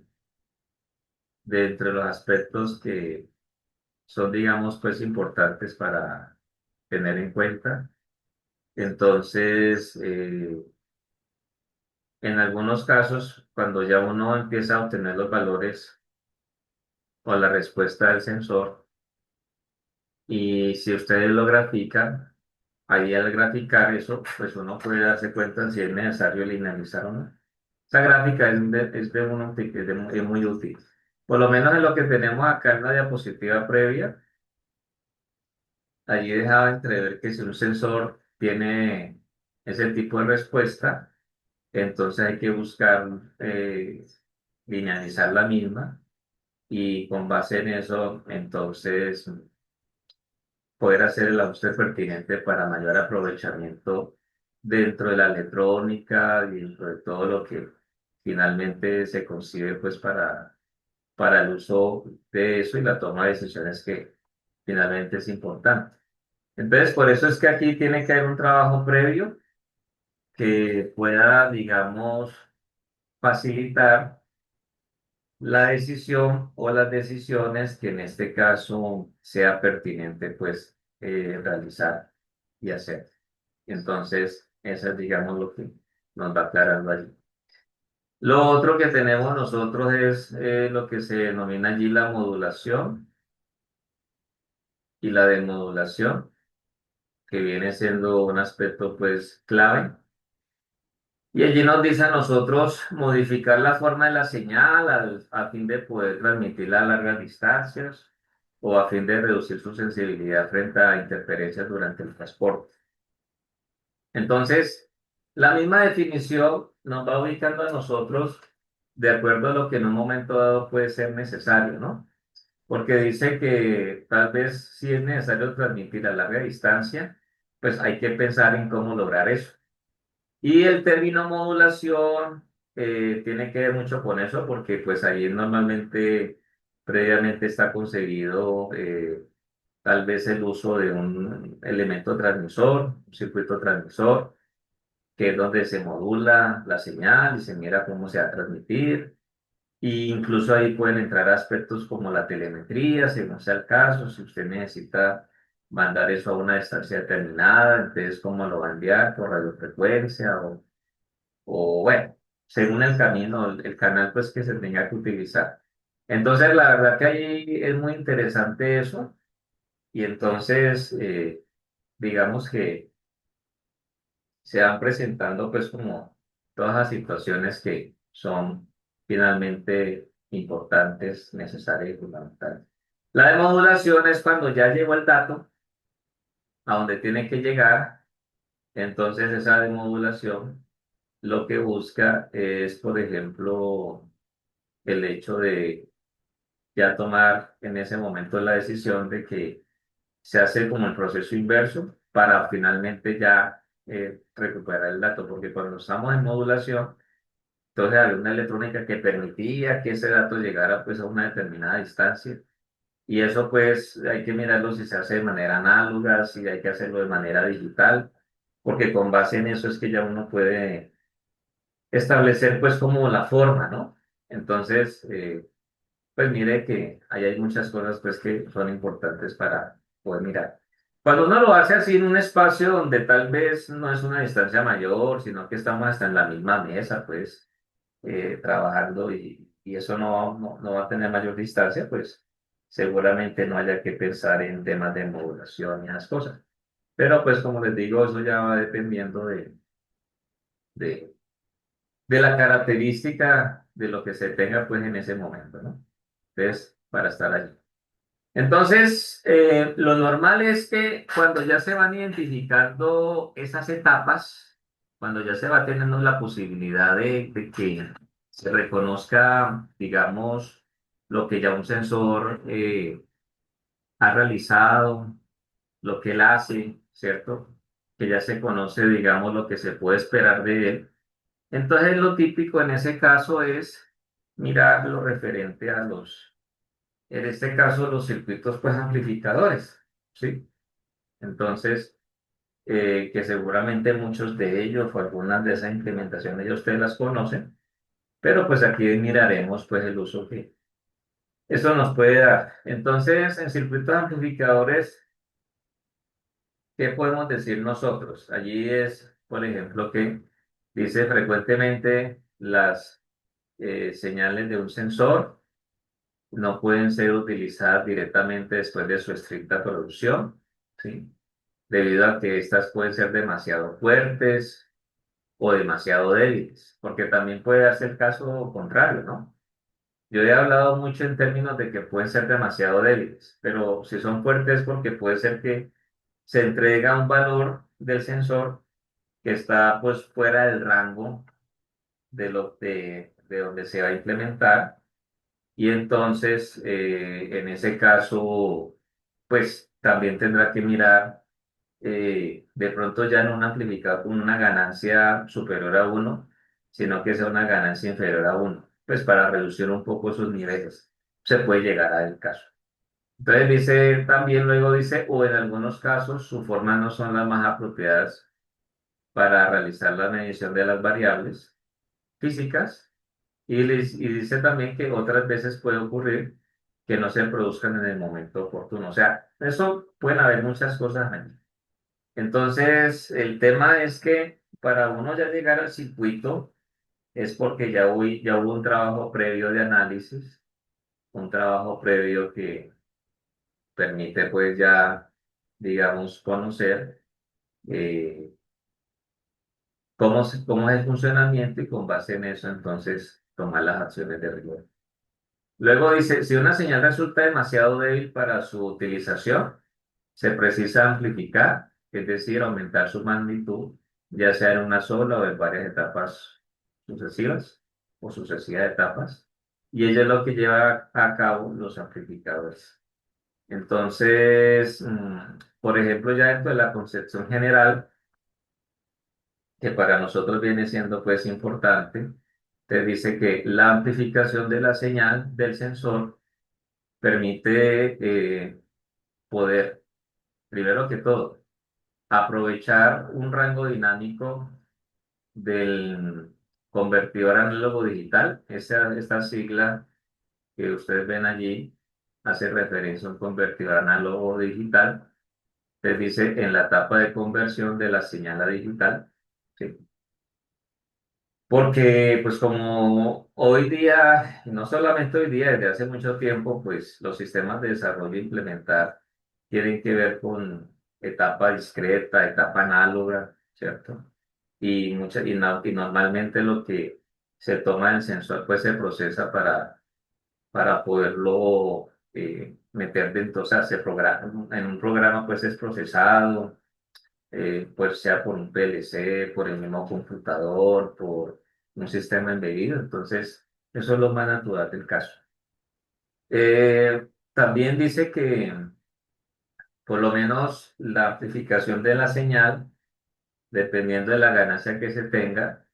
de entre los aspectos que son, digamos, pues importantes para tener en cuenta, entonces, en algunos casos, cuando ya uno empieza a obtener los valores o la respuesta del sensor, y si ustedes lo grafican, ahí al graficar eso, pues uno puede darse cuenta si es necesario linealizar o no. Esa gráfica es muy útil. Por lo menos en lo que tenemos acá en la diapositiva previa, allí dejaba entrever que si un sensor tiene ese tipo de respuesta, entonces hay que buscar linealizar la misma y con base en eso, entonces poder hacer el ajuste pertinente para mayor aprovechamiento dentro de la electrónica y dentro de todo lo que finalmente se concibe pues para el uso de eso y la toma de decisiones que finalmente es importante. Entonces, por eso es que aquí tiene que haber un trabajo previo que pueda, digamos, facilitar la decisión o las decisiones que en este caso sea pertinente pues realizar y hacer. Entonces, eso es, digamos, lo que nos va aclarando allí. Lo otro que tenemos nosotros es lo que se denomina allí la modulación y la demodulación, que viene siendo un aspecto pues clave. Y allí nos dice a nosotros modificar la forma de la señal a fin de poder transmitirla a largas distancias o a fin de reducir su sensibilidad frente a interferencias durante el transporte. Entonces, la misma definición nos va ubicando a nosotros de acuerdo a lo que en un momento dado puede ser necesario, ¿no? Porque dice que tal vez si es necesario transmitir a larga distancia, pues hay que pensar en cómo lograr eso. Y el término modulación tiene que ver mucho con eso, porque pues ahí normalmente previamente está conseguido tal vez el uso de un elemento transmisor, un circuito transmisor, que es donde se modula la señal y se mira cómo se va a transmitir. Y incluso ahí pueden entrar aspectos como la telemetría, según sea el caso, si usted necesita mandar eso a una distancia determinada, entonces cómo lo va a enviar por radiofrecuencia o bueno, según el camino, el canal pues que se tenga que utilizar. Entonces la verdad que ahí es muy interesante eso y entonces digamos que se van presentando pues como todas las situaciones que son finalmente importantes, necesarias y fundamentales. La demodulación es cuando ya llegó el dato a donde tiene que llegar, entonces esa demodulación lo que busca es, por ejemplo, el hecho de ya tomar en ese momento la decisión de que se hace como el proceso inverso para finalmente ya recuperar el dato, porque cuando estamos en modulación, entonces había una electrónica que permitía que ese dato llegara pues a una determinada distancia y eso pues hay que mirarlo si se hace de manera análoga, si hay que hacerlo de manera digital, porque con base en eso es que ya uno puede establecer pues como la forma, ¿no? Entonces, pues mire que ahí hay muchas cosas pues que son importantes para poder mirar. Cuando uno lo hace así en un espacio donde tal vez no es una distancia mayor, sino que estamos hasta en la misma mesa, pues trabajando y eso no va a tener mayor distancia, pues seguramente no haya que pensar en temas de modulación y esas cosas. Pero pues como les digo, eso ya va dependiendo de, de la característica de lo que se tenga pues en ese momento, ¿no? Entonces, para estar allí. Entonces, lo normal es que cuando ya se van identificando esas etapas, cuando ya se va teniendo la posibilidad de que se reconozca, digamos, lo que ya un sensor ha realizado, lo que él hace, ¿cierto? Que ya se conoce, digamos, lo que se puede esperar de él. Entonces, lo típico en ese caso es mirar lo referente a en este caso, los circuitos pues amplificadores, ¿sí? Entonces, que seguramente muchos de ellos o algunas de esas implementaciones ya ustedes las conocen, pero pues aquí miraremos pues el uso que eso nos puede dar. Entonces, en circuitos amplificadores, ¿qué podemos decir nosotros? Allí es, por ejemplo, que dice frecuentemente las señales de un sensor no pueden ser utilizadas directamente después de su estricta producción, ¿sí? Debido a que estas pueden ser demasiado fuertes o demasiado débiles, porque también puede darse el caso contrario, ¿no? Yo he hablado mucho en términos de que pueden ser demasiado débiles, pero si son fuertes porque puede ser que se entrega un valor del sensor que está pues fuera del rango de donde se va a implementar y entonces en ese caso pues también tendrá que mirar de pronto ya no un amplificador con una ganancia superior a uno, sino que sea una ganancia inferior a uno, pues para reducir un poco sus niveles. Se puede llegar a el caso. Entonces dice, también luego dice, o en algunos casos sus formas no son las más apropiadas para realizar la medición de las variables físicas. Y dice también que otras veces puede ocurrir que no se produzcan en el momento oportuno. O sea, eso pueden haber muchas cosas allí. Entonces, el tema es que para uno ya llegar al circuito es porque ya hubo un trabajo previo de análisis, un trabajo previo que permite pues ya, digamos, conocer eh, cómo es el funcionamiento y con base en eso entonces tomar las acciones de rigor. Luego dice, si una señal resulta demasiado débil para su utilización, se precisa amplificar, es decir, aumentar su magnitud ya sea en una sola o en varias etapas sucesivas o sucesivas etapas. Y ella es lo que lleva a cabo los amplificadores. Entonces, por ejemplo, ya dentro de la concepción general, que para nosotros viene siendo pues importante, te dice que la amplificación de la señal del sensor permite poder, primero que todo, aprovechar un rango dinámico del convertidor análogo digital. Esta sigla que ustedes ven allí hace referencia a un convertidor análogo digital. Les dice en la etapa de conversión de la señal a digital. ¿Sí? Porque, pues como hoy día, y no solamente hoy día, desde hace mucho tiempo, pues los sistemas de desarrollo e implementar tienen que ver con etapa discreta, etapa análoga, ¿cierto? Y normalmente lo que se toma en sensor, pues se procesa para poderlo meter dentro, o sea, se programa, en un programa, pues es procesado pues sea por un PLC, por el mismo computador, por un sistema embebido. Entonces, eso es lo más natural del caso. También dice que por lo menos la amplificación de la señal, dependiendo de la ganancia que se tenga,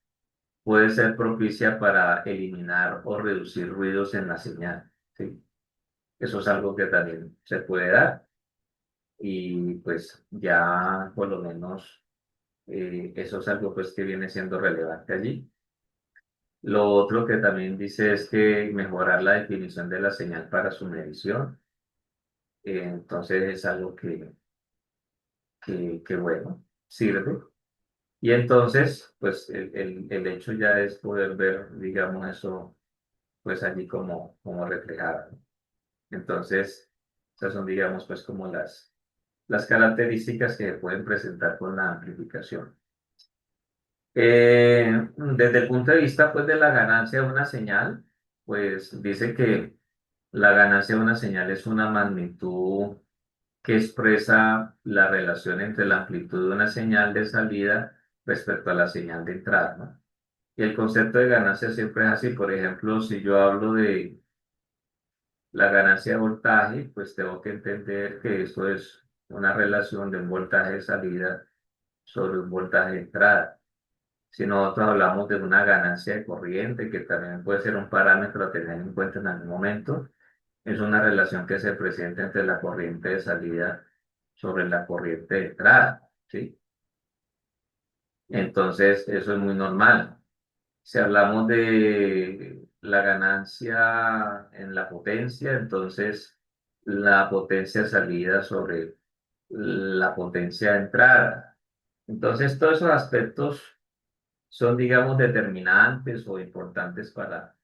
puede ser propicia para eliminar o reducir ruidos en la señal. ¿Sí? Eso es algo que también se puede dar y pues ya por lo menos eso es algo pues que viene siendo relevante allí. Lo otro que también dice es que mejorar la definición de la señal para su medición. Entonces es algo que bueno, sirve. Y entonces, pues el hecho ya es poder ver, digamos, eso, pues allí como reflejado. ¿No? Entonces, esas son, digamos, pues como las características que se pueden presentar con la amplificación. Desde el punto de vista, pues, de la ganancia de una señal, pues dice que la ganancia de una señal es una magnitud que expresa la relación entre la amplitud de una señal de salida respecto a la señal de entrada, ¿no? Y el concepto de ganancia siempre es así. Por ejemplo, si yo hablo de la ganancia de voltaje, pues tengo que entender que eso es una relación de un voltaje de salida sobre un voltaje de entrada. Si nosotros hablamos de una ganancia de corriente, que también puede ser un parámetro a tener en cuenta en algún momento, es una relación que se presenta entre la corriente de salida sobre la corriente de entrada, ¿sí? Entonces, eso es muy normal. Si hablamos de la ganancia en la potencia, entonces la potencia de salida sobre la potencia de entrada. Entonces, todos esos aspectos son, digamos, determinantes o importantes para,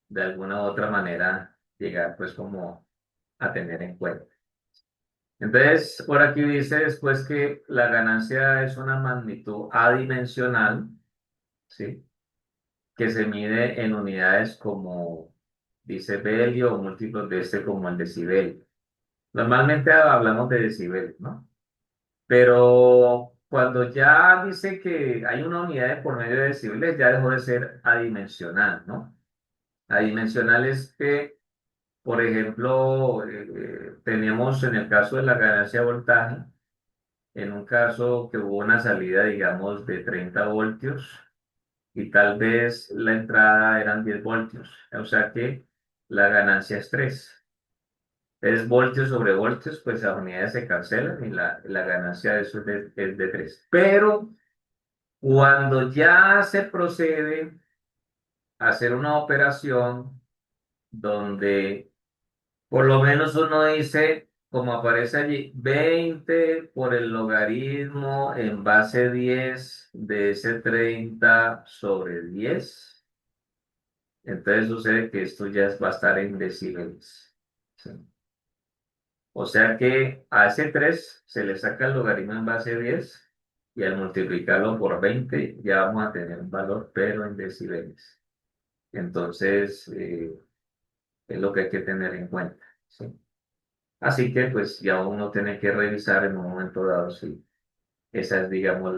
de alguna u otra manera, llegar, pues, como a tener en cuenta. Entonces, por aquí dice después que la ganancia es una magnitud adimensional, ¿sí? Que se mide en unidades como decibelio o múltiplos de este como el decibel. Normalmente hablamos de decibel, ¿no? Pero cuando ya dice que hay una unidad de por medio de decibeles, ya dejó de ser adimensional, ¿no? Adimensional es que, por ejemplo, tenemos en el caso de la ganancia de voltaje, en un caso que hubo una salida, digamos, de 30 voltios y tal vez la entrada eran 10 voltios, o sea que la ganancia es 3. Es voltios sobre voltios, pues las unidades se cancelan y la ganancia de eso es de 3. Pero cuando ya se procede a hacer una operación donde por lo menos uno dice, como aparece allí, 20 por el logaritmo en base 10 de ese 30 sobre 10. Entonces sucede que esto va a estar en decibeles. ¿Sí? O sea que a ese 3 se le saca el logaritmo en base 10 y al multiplicarlo por 20 ya vamos a tener un valor, pero en decibeles. Entonces, es lo que hay que tener en cuenta. ¿Sí? Así que pues ya uno tiene que revisar en un momento dado si esa es, digamos,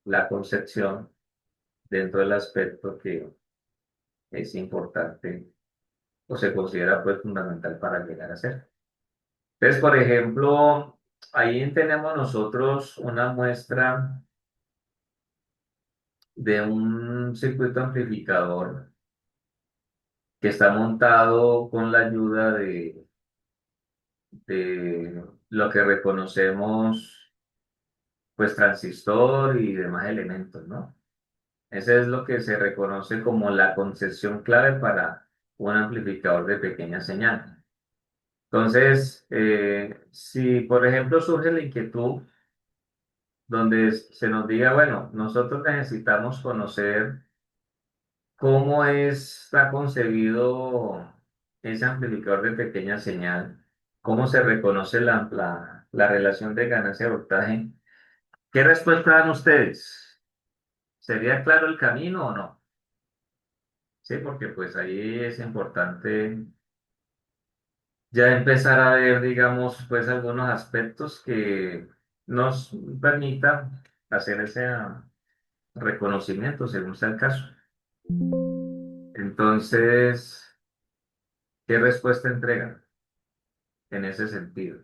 la concepción dentro del aspecto que es importante o se considera pues fundamental para llegar a ser. Entonces, por ejemplo, ahí tenemos nosotros una muestra de un circuito amplificador que está montado con la ayuda de lo que reconocemos pues transistor y demás elementos, ¿no? Ese es lo que se reconoce como la concepción clave para un amplificador de pequeña señal. Entonces, si por ejemplo surge la inquietud donde se nos diga, bueno, nosotros necesitamos conocer cómo está concebido ese amplificador de pequeña señal, cómo se reconoce la relación de ganancia-voltaje. ¿Qué respuesta dan ustedes? ¿Sería claro el camino o no? Sí, porque pues ahí es importante ya empezar a ver, digamos, pues algunos aspectos que nos permitan hacer ese reconocimiento según sea el caso. Entonces, ¿qué respuesta entregan en ese sentido?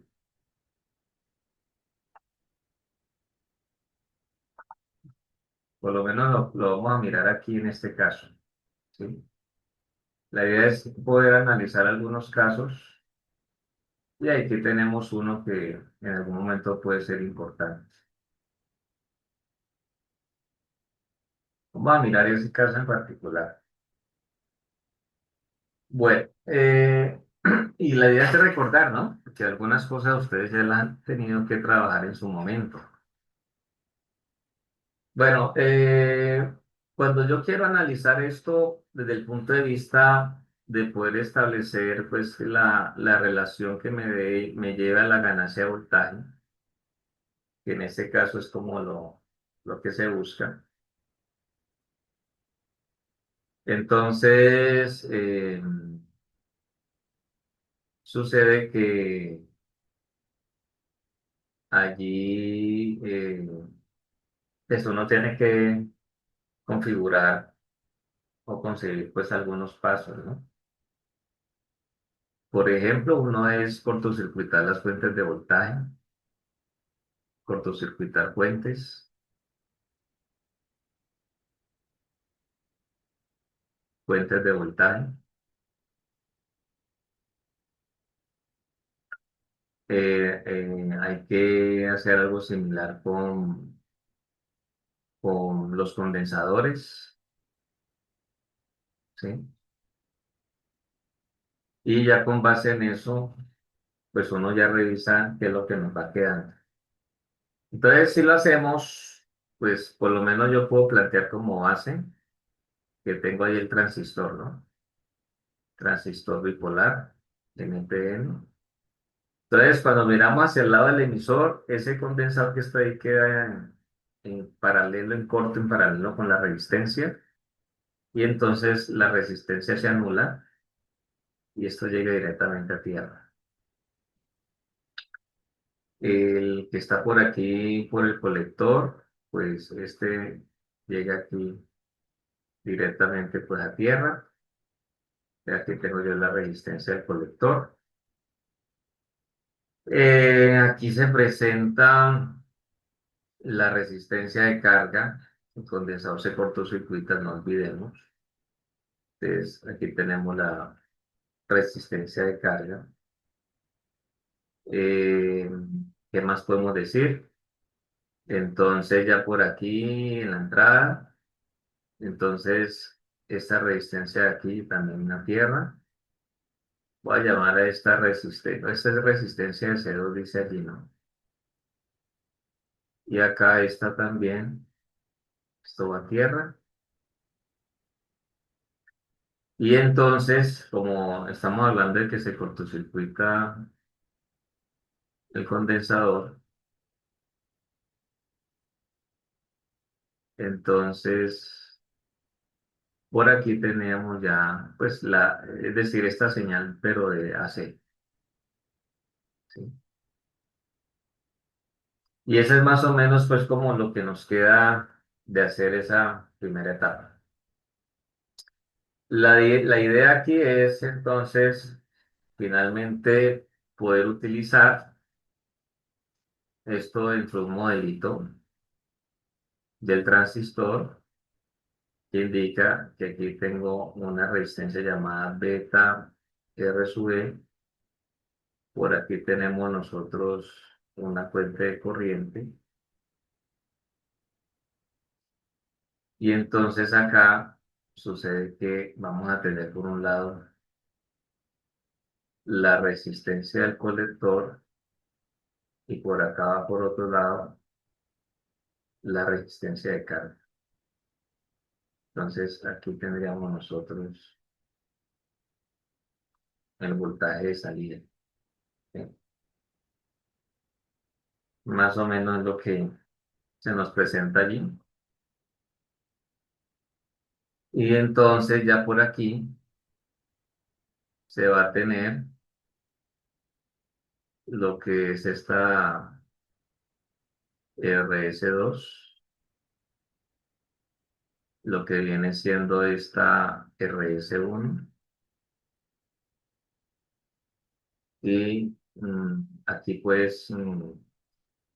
Por lo menos lo vamos a mirar aquí en este caso, ¿sí? La idea es poder analizar algunos casos y aquí tenemos uno que en algún momento puede ser importante. Vamos a mirar ese caso en particular. Bueno, y la idea es recordar, ¿no? Que algunas cosas ustedes ya las han tenido que trabajar en su momento. Bueno, cuando yo quiero analizar esto desde el punto de vista de poder establecer pues la relación que me lleva a la ganancia de voltaje, que en este caso es como lo que se busca. Entonces, sucede que allí pues uno tiene que configurar o conseguir pues algunos pasos, ¿no? Por ejemplo, uno es cortocircuitar las fuentes de voltaje, cortocircuitar fuentes de voltaje. Hay que hacer algo similar con los condensadores, ¿sí? Y ya con base en eso, pues uno ya revisa qué es lo que nos va quedando. Entonces, si lo hacemos, pues por lo menos yo puedo plantear como base que tengo ahí el transistor, ¿no? Transistor bipolar, NPN. Entonces, cuando miramos hacia el lado del emisor, ese condensador que está ahí queda en paralelo, en corto, en paralelo con la resistencia, y entonces la resistencia se anula y esto llega directamente a tierra. El que está por aquí, por el colector, pues este llega aquí directamente pues a tierra. Aquí tengo yo la resistencia del colector. Aquí se presenta la resistencia de carga. El condensador se cortocircuita, no olvidemos. Entonces, aquí tenemos la resistencia de carga. Eh, ¿Qué más podemos decir? Entonces, ya por aquí en la entrada, entonces, esta resistencia de aquí también una tierra. Voy a llamar a esta es resistencia de cero, dice allí, ¿no? Y acá está también, esto va a tierra. Y entonces, como estamos hablando de que se cortocircuita el condensador, entonces por aquí tenemos ya, pues es decir, esta señal, pero de AC, ¿sí? Y ese es más o menos pues como lo que nos queda, de hacer esa primera etapa. La idea aquí es entonces finalmente poder utilizar esto dentro de un modelito del transistor que indica que aquí tengo una resistencia llamada beta R sub E. Por aquí tenemos nosotros una fuente de corriente. Y entonces acá sucede que vamos a tener por un lado la resistencia del colector y por acá va por otro lado la resistencia de carga. Entonces aquí tendríamos nosotros el voltaje de salida, ¿sí? Más o menos lo que se nos presenta allí. Y entonces ya por aquí se va a tener lo que es esta RS2, lo que viene siendo esta RS1 y aquí pues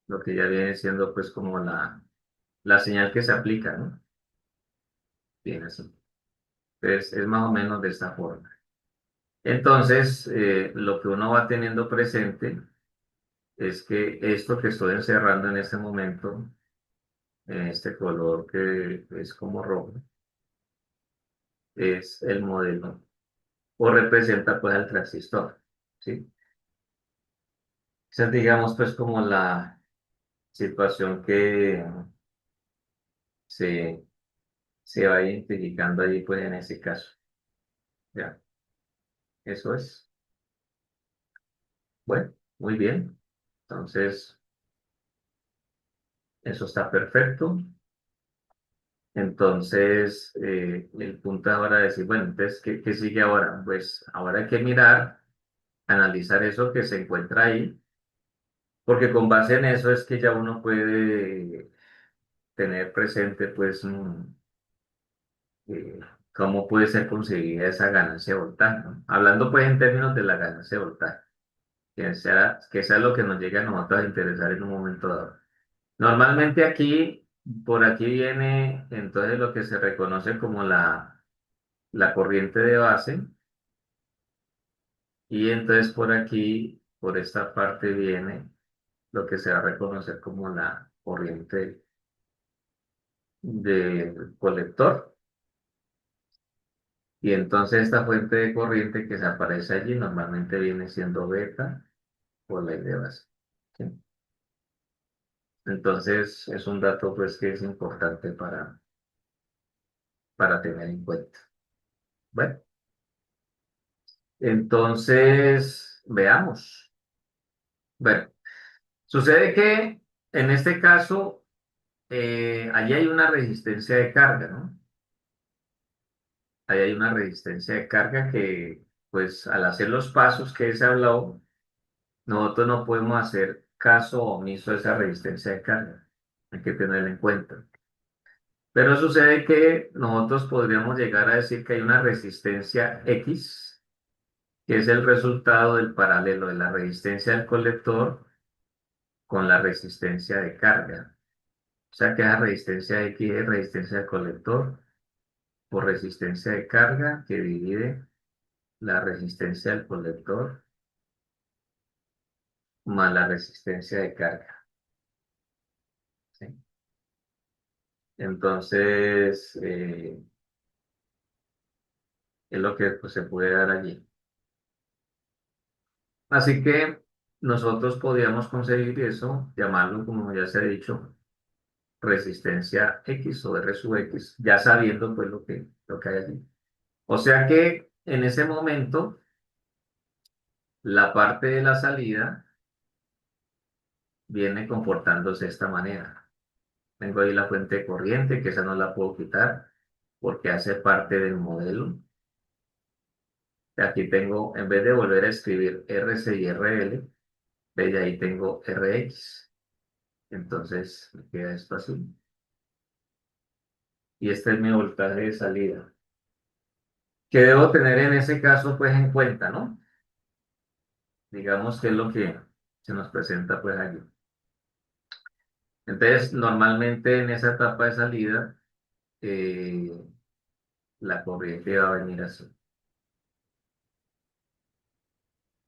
lo que ya viene siendo pues como la señal que se aplica, ¿no? Bien así. Entonces es más o menos de esta forma. Entonces, lo que uno va teniendo presente es que esto que estoy encerrando en este momento, en este color que es como rojo, es el modelo o representa pues al transistor, ¿sí? Esa es digamos pues como la situación que se, se va identificando ahí pues en ese caso. Ya, eso es. Bueno, muy bien. Entonces, eso está perfecto. Entonces, el punto ahora es decir, bueno, entonces, ¿qué sigue ahora? Pues ahora hay que mirar, analizar eso que se encuentra ahí, porque con base en eso es que ya uno puede tener presente, pues, eh, cómo puede ser conseguida esa ganancia de voltaje, ¿no? Hablando, pues, en términos de la ganancia de voltaje, que sea lo que nos llegue a nosotros a interesar en un momento dado. Normalmente aquí, por aquí viene entonces lo que se reconoce como la corriente de base y entonces por aquí, por esta parte viene lo que se va a reconocer como la corriente del colector y entonces esta fuente de corriente que se aparece allí normalmente viene siendo beta por la I de base, ¿sí? Entonces es un dato pues que es importante para tener en cuenta. Bueno, entonces veamos. Bueno, sucede que en este caso allí hay una resistencia de carga, ¿no? Ahí hay una resistencia de carga que, pues, al hacer los pasos que se habló, nosotros no podemos hacer caso omiso a esa resistencia de carga. Hay que tenerla en cuenta. Pero sucede que nosotros podríamos llegar a decir que hay una resistencia X, que es el resultado del paralelo de la resistencia del colector con la resistencia de carga. O sea que la resistencia X es resistencia del colector por resistencia de carga que divide la resistencia del colector más la resistencia de carga, ¿sí? Entonces, es lo que pues, se puede dar allí. Así que nosotros podríamos conseguir eso, llamarlo, como ya se ha dicho, resistencia X o R sub X, ya sabiendo pues lo que hay allí. O sea que en ese momento, la parte de la salida viene comportándose de esta manera. Tengo ahí la fuente de corriente, que esa no la puedo quitar porque hace parte del modelo. Aquí tengo, en vez de volver a escribir RC y RL, ve, y ahí tengo RX. Entonces me queda esto así. y este es mi voltaje de salida. ¿Qué debo tener en ese caso, pues, en cuenta, no? Digamos que es lo que se nos presenta, pues, allí. Entonces, normalmente en esa etapa de salida, eh, la corriente va a venir así,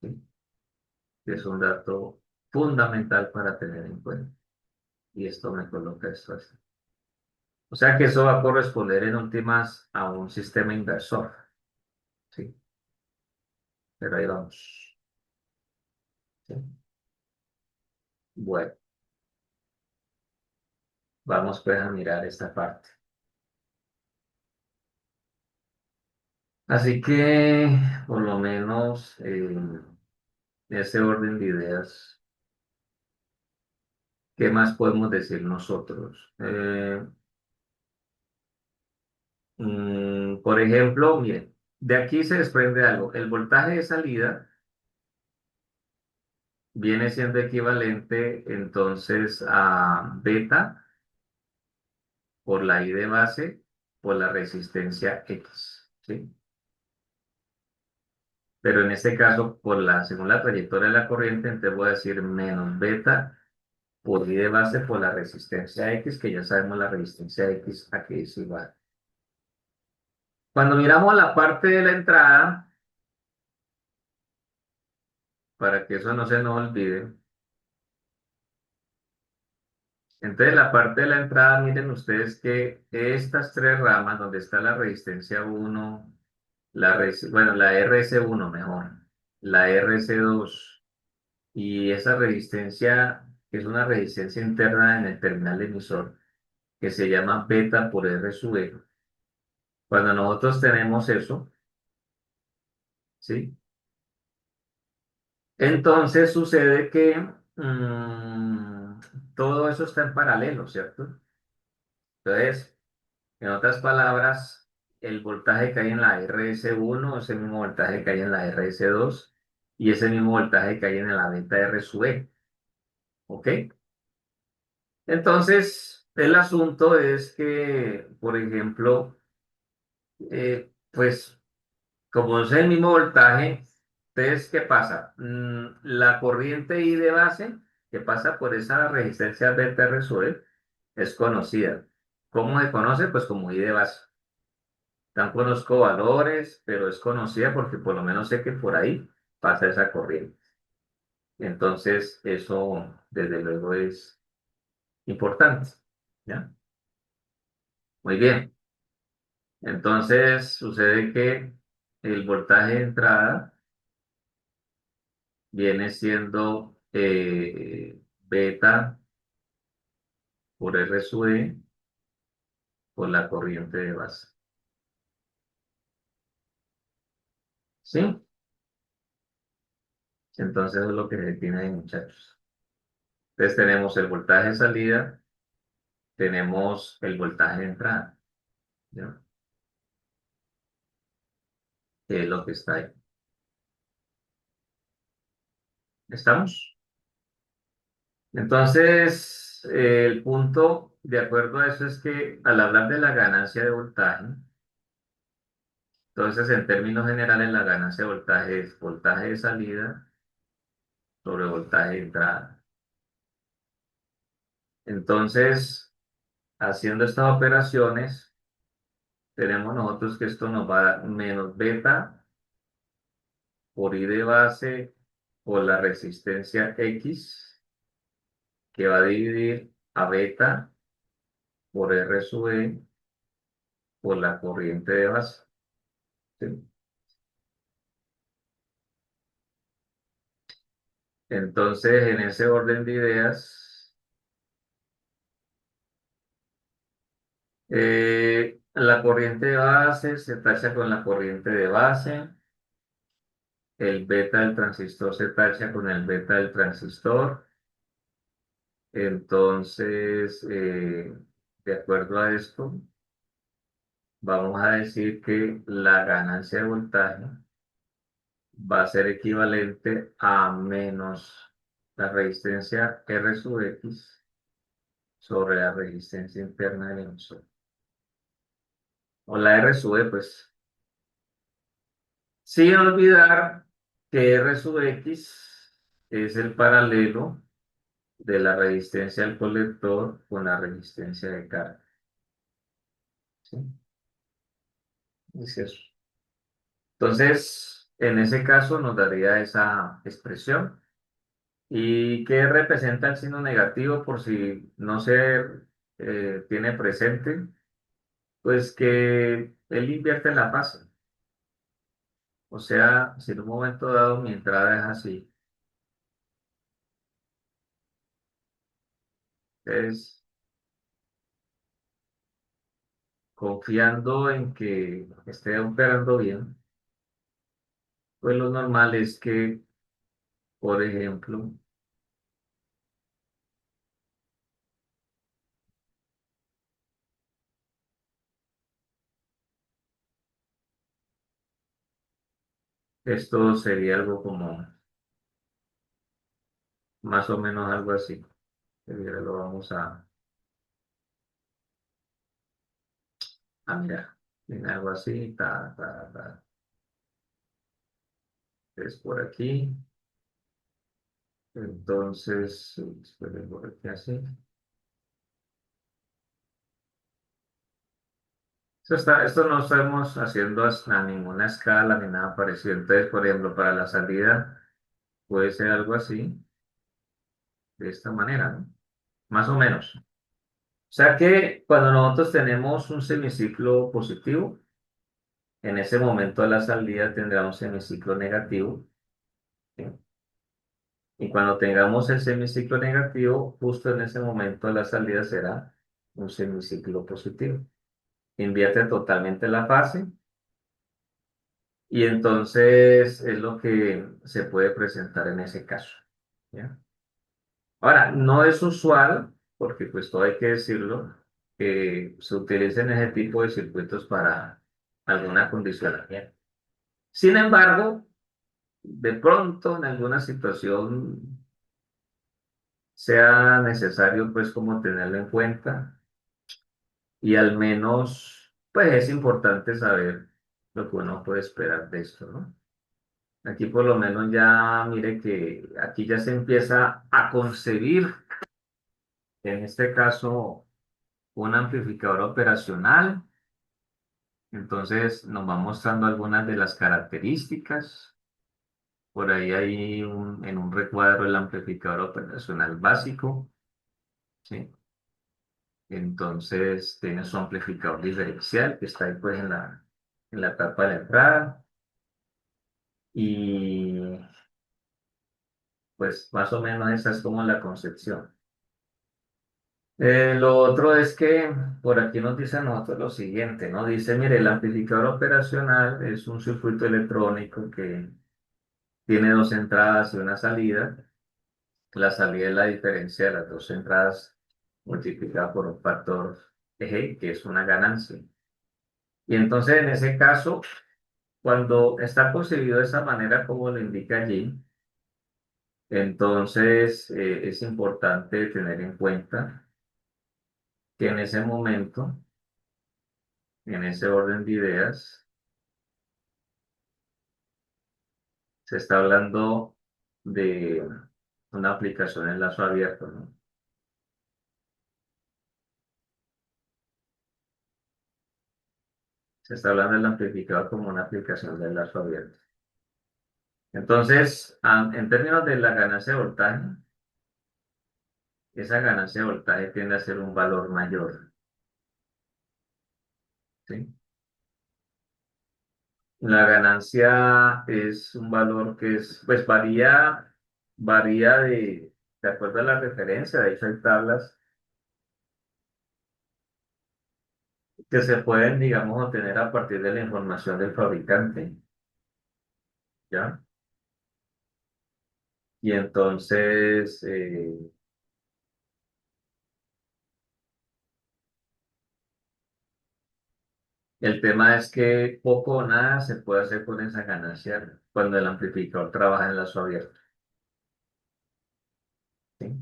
¿sí? Que es un dato fundamental para tener en cuenta. Y esto me coloca esto así. O sea que eso va a corresponder en últimas a un sistema inversor, ¿sí? Pero ahí vamos, ¿sí? Bueno, vamos pues a mirar esta parte. Así que, por lo menos, en ese orden de ideas, ¿qué más podemos decir nosotros? Por ejemplo, miren, de aquí se desprende algo. El voltaje de salida viene siendo equivalente entonces a beta por la I de base por la resistencia X, ¿sí? Pero en este caso, según la trayectoria de la corriente, entonces voy a decir menos beta por I de base por la resistencia X, que ya sabemos la resistencia X a que es igual. Cuando miramos la parte de la entrada, para que eso no se nos olvide, entonces la parte de la entrada, miren ustedes que estas tres ramas, donde está la resistencia 1, bueno, la RS1 mejor, la RS2 y esa resistencia, que es una resistencia interna en el terminal emisor, que se llama beta por R sub E. Cuando nosotros tenemos eso, ¿sí? Entonces sucede que todo eso está en paralelo, ¿cierto? Entonces, en otras palabras, el voltaje que hay en la RS1 es el mismo voltaje que hay en la RS2 y ese mismo voltaje que hay en la beta R sub E, ¿ok? Entonces, el asunto es que, por ejemplo, pues como es el mismo voltaje, entonces, ¿qué pasa? La corriente I de base que pasa por esa resistencia beta R sub E es conocida. ¿Cómo se conoce? Pues como I de base. No conozco valores, pero es conocida porque por lo menos sé que por ahí pasa esa corriente. Entonces, eso desde luego es importante. ¿Ya? Muy bien. Entonces, sucede que el voltaje de entrada viene siendo beta por R sub E por la corriente de base. ¿Sí? Entonces, eso es lo que se tiene ahí, muchachos. Entonces, tenemos el voltaje de salida, tenemos el voltaje de entrada. ¿Ya? Que es lo que está ahí. ¿Estamos? Entonces, el punto de acuerdo a eso es que al hablar de la ganancia de voltaje, entonces en términos generales la ganancia de voltaje es voltaje de salida sobre voltaje de entrada. Entonces, haciendo estas operaciones, tenemos nosotros que esto nos va a dar menos beta por I de base por la resistencia X, que va a dividir a beta por R sub E por la corriente de base. ¿Sí? Entonces, en ese orden de ideas, la corriente de base se tacha con la corriente de base, el beta del transistor se tacha con el beta del transistor. Entonces, de acuerdo a esto, vamos a decir que la ganancia de voltaje va a ser equivalente a menos la resistencia R sub X sobre la resistencia interna del emisor. o la R sub E, pues, sin olvidar que R sub X es el paralelo de la resistencia al colector con la resistencia de carga. ¿Sí? Es eso. Entonces, en ese caso nos daría esa expresión. ¿Y qué representa el signo negativo por si no se tiene presente? Pues que él invierte la fase. O sea, si en un momento dado mi entrada es así, es confiando en que esté operando bien, pues lo normal es que, por ejemplo, esto sería algo como más o menos algo así. Lo vamos a mirar. En algo así, es por aquí. Entonces, esperen por aquí así. Esto no estamos haciendo a ninguna escala ni nada parecido. Entonces, por ejemplo, para la salida puede ser algo así, de esta manera, ¿no? Más o menos. O sea que cuando nosotros tenemos un semiciclo positivo, en ese momento de la salida tendrá un semiciclo negativo, ¿sí? Y cuando tengamos el semiciclo negativo, justo en ese momento de la salida será un semiciclo positivo. Invierte totalmente la fase y entonces es lo que se puede presentar en ese caso. ¿Ya? Ahora, no es usual, porque pues todo hay que decirlo, que se utilicen ese tipo de circuitos para alguna condicionamiento. Sin embargo, de pronto en alguna situación sea necesario pues como tenerlo en cuenta y al menos pues es importante saber lo que uno puede esperar de esto, ¿no? Aquí por lo menos ya mire que aquí ya se empieza a concebir, en este caso, un amplificador operacional. Entonces nos va mostrando algunas de las características. Por ahí hay en un recuadro el amplificador operacional básico, ¿sí? Entonces tiene su amplificador diferencial que está ahí pues en la tapa de la entrada. Y pues más o menos esa es como la concepción. Lo otro es que por aquí nos dice a nosotros lo siguiente, ¿no? Dice, mire, el amplificador operacional es un circuito electrónico que tiene dos entradas y una salida. La salida es la diferencia de las dos entradas multiplicada por un factor eje, que es una ganancia. Y entonces en ese caso, cuando está concebido de esa manera como lo indica allí, entonces es importante tener en cuenta que en ese momento, en ese orden de ideas, se está hablando de una aplicación en lazo abierto, ¿no? Se está hablando del amplificador como una aplicación de lazo abierto. Entonces, en términos de la ganancia de voltaje, esa ganancia de voltaje tiende a ser un valor mayor, ¿sí? La ganancia es un valor que es, pues varía de acuerdo a la referencia. De hecho, hay tablas que se pueden, digamos, obtener a partir de la información del fabricante, ¿ya? Y entonces, el tema es que poco o nada se puede hacer con esa ganancia cuando el amplificador trabaja en lazo abierto, ¿sí?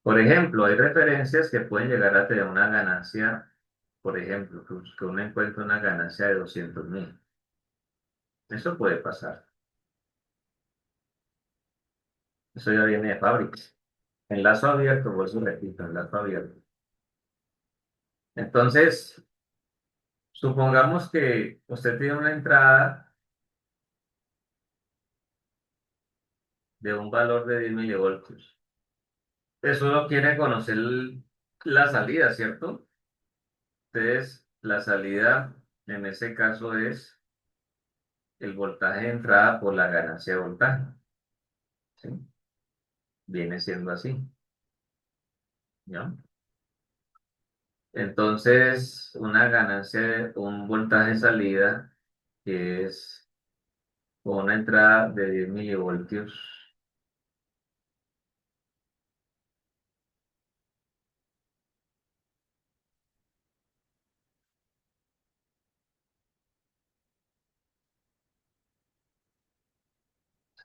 Por ejemplo, hay referencias que pueden llegar a tener una ganancia por ejemplo, que uno encuentre una ganancia de 200.000. Eso puede pasar. Eso ya viene de fábrica. Enlazo abierto, por eso repito, enlazo abierto. Entonces, supongamos que usted tiene una entrada de un valor de 10 milivoltios. Eso lo quiere conocer la salida, ¿cierto? Entonces, la salida en ese caso es el voltaje de entrada por la ganancia de voltaje, ¿sí? Viene siendo así, ¿no? Entonces, una ganancia, un voltaje de salida que es una entrada de 10 milivoltios,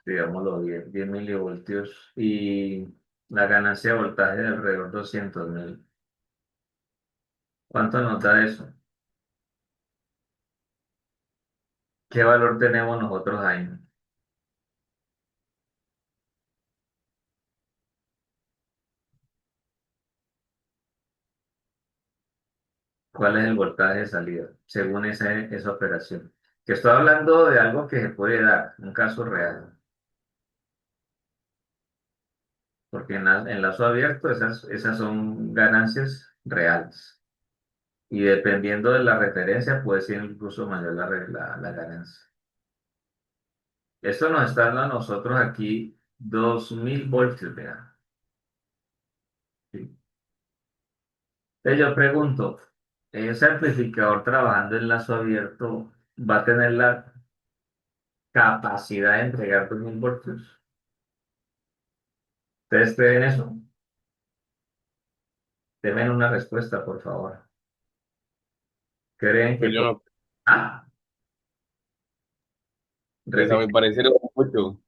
digámoslo bien, 10 milivoltios y la ganancia de voltaje de alrededor de 200.000. ¿Cuánto nos da eso? ¿Qué valor tenemos nosotros ahí? ¿Cuál es el voltaje de salida según esa operación? Que estoy hablando de algo que se puede dar, un caso real, porque en lazo abierto esas son ganancias reales. Y dependiendo de la referencia, puede ser incluso mayor la ganancia. Esto nos está dando a nosotros aquí 2.000 voltios, vean. ¿Sí? Entonces yo pregunto, ¿ese amplificador trabajando en lazo abierto va a tener la capacidad de entregar 2.000 voltios? ¿Ustedes creen eso? Denme una respuesta, por favor. ¿Creen que Pues yo no, Ah, pues a mi repite. parecer es mucho,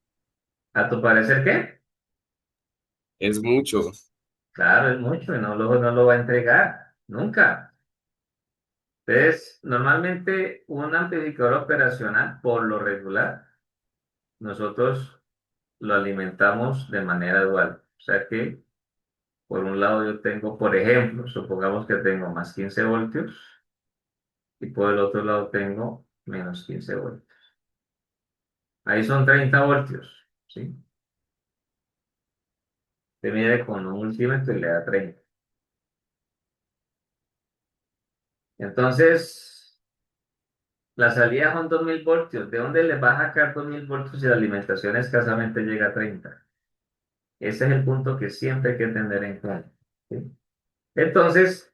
¿A tu parecer qué? es mucho. Claro, es mucho y no lo va a entregar. Nunca. Entonces, normalmente un amplificador operacional, por lo regular, nosotros lo alimentamos de manera dual. O sea que, por un lado, yo tengo, por ejemplo, supongamos que tengo más 15 voltios y por el otro lado tengo menos 15 voltios. Ahí son 30 voltios, ¿sí? Se mide con un multímetro y le da 30. Entonces, la salida son 2.000 voltios. ¿De dónde les va a sacar 2.000 voltios si la alimentación escasamente llega a 30? Ese es el punto que siempre hay que tener en cuenta, ¿sí? Entonces,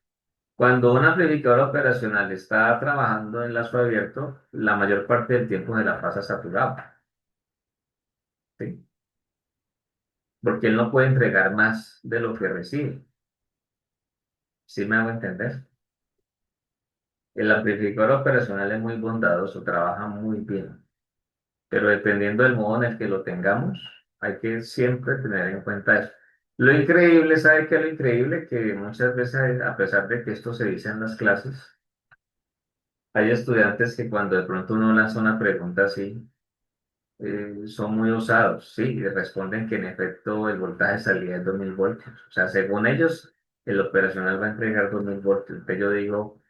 cuando un amplificador operacional está trabajando en lazo abierto, la mayor parte del tiempo se la pasa saturado, ¿sí? Porque él no puede entregar más de lo que recibe. ¿Sí me hago entender? El amplificador operacional es muy bondadoso, trabaja muy bien, pero dependiendo del modo en el que lo tengamos, hay que siempre tener en cuenta eso. Lo increíble, ¿sabe qué es lo increíble? Que muchas veces, a pesar de que esto se dice en las clases, hay estudiantes que cuando de pronto uno lanza una pregunta así, son muy osados, ¿sí? Y responden que en efecto el voltaje de salida es 2.000 voltios. O sea, según ellos, el operacional va a entregar 2.000 voltios. Entonces yo digo,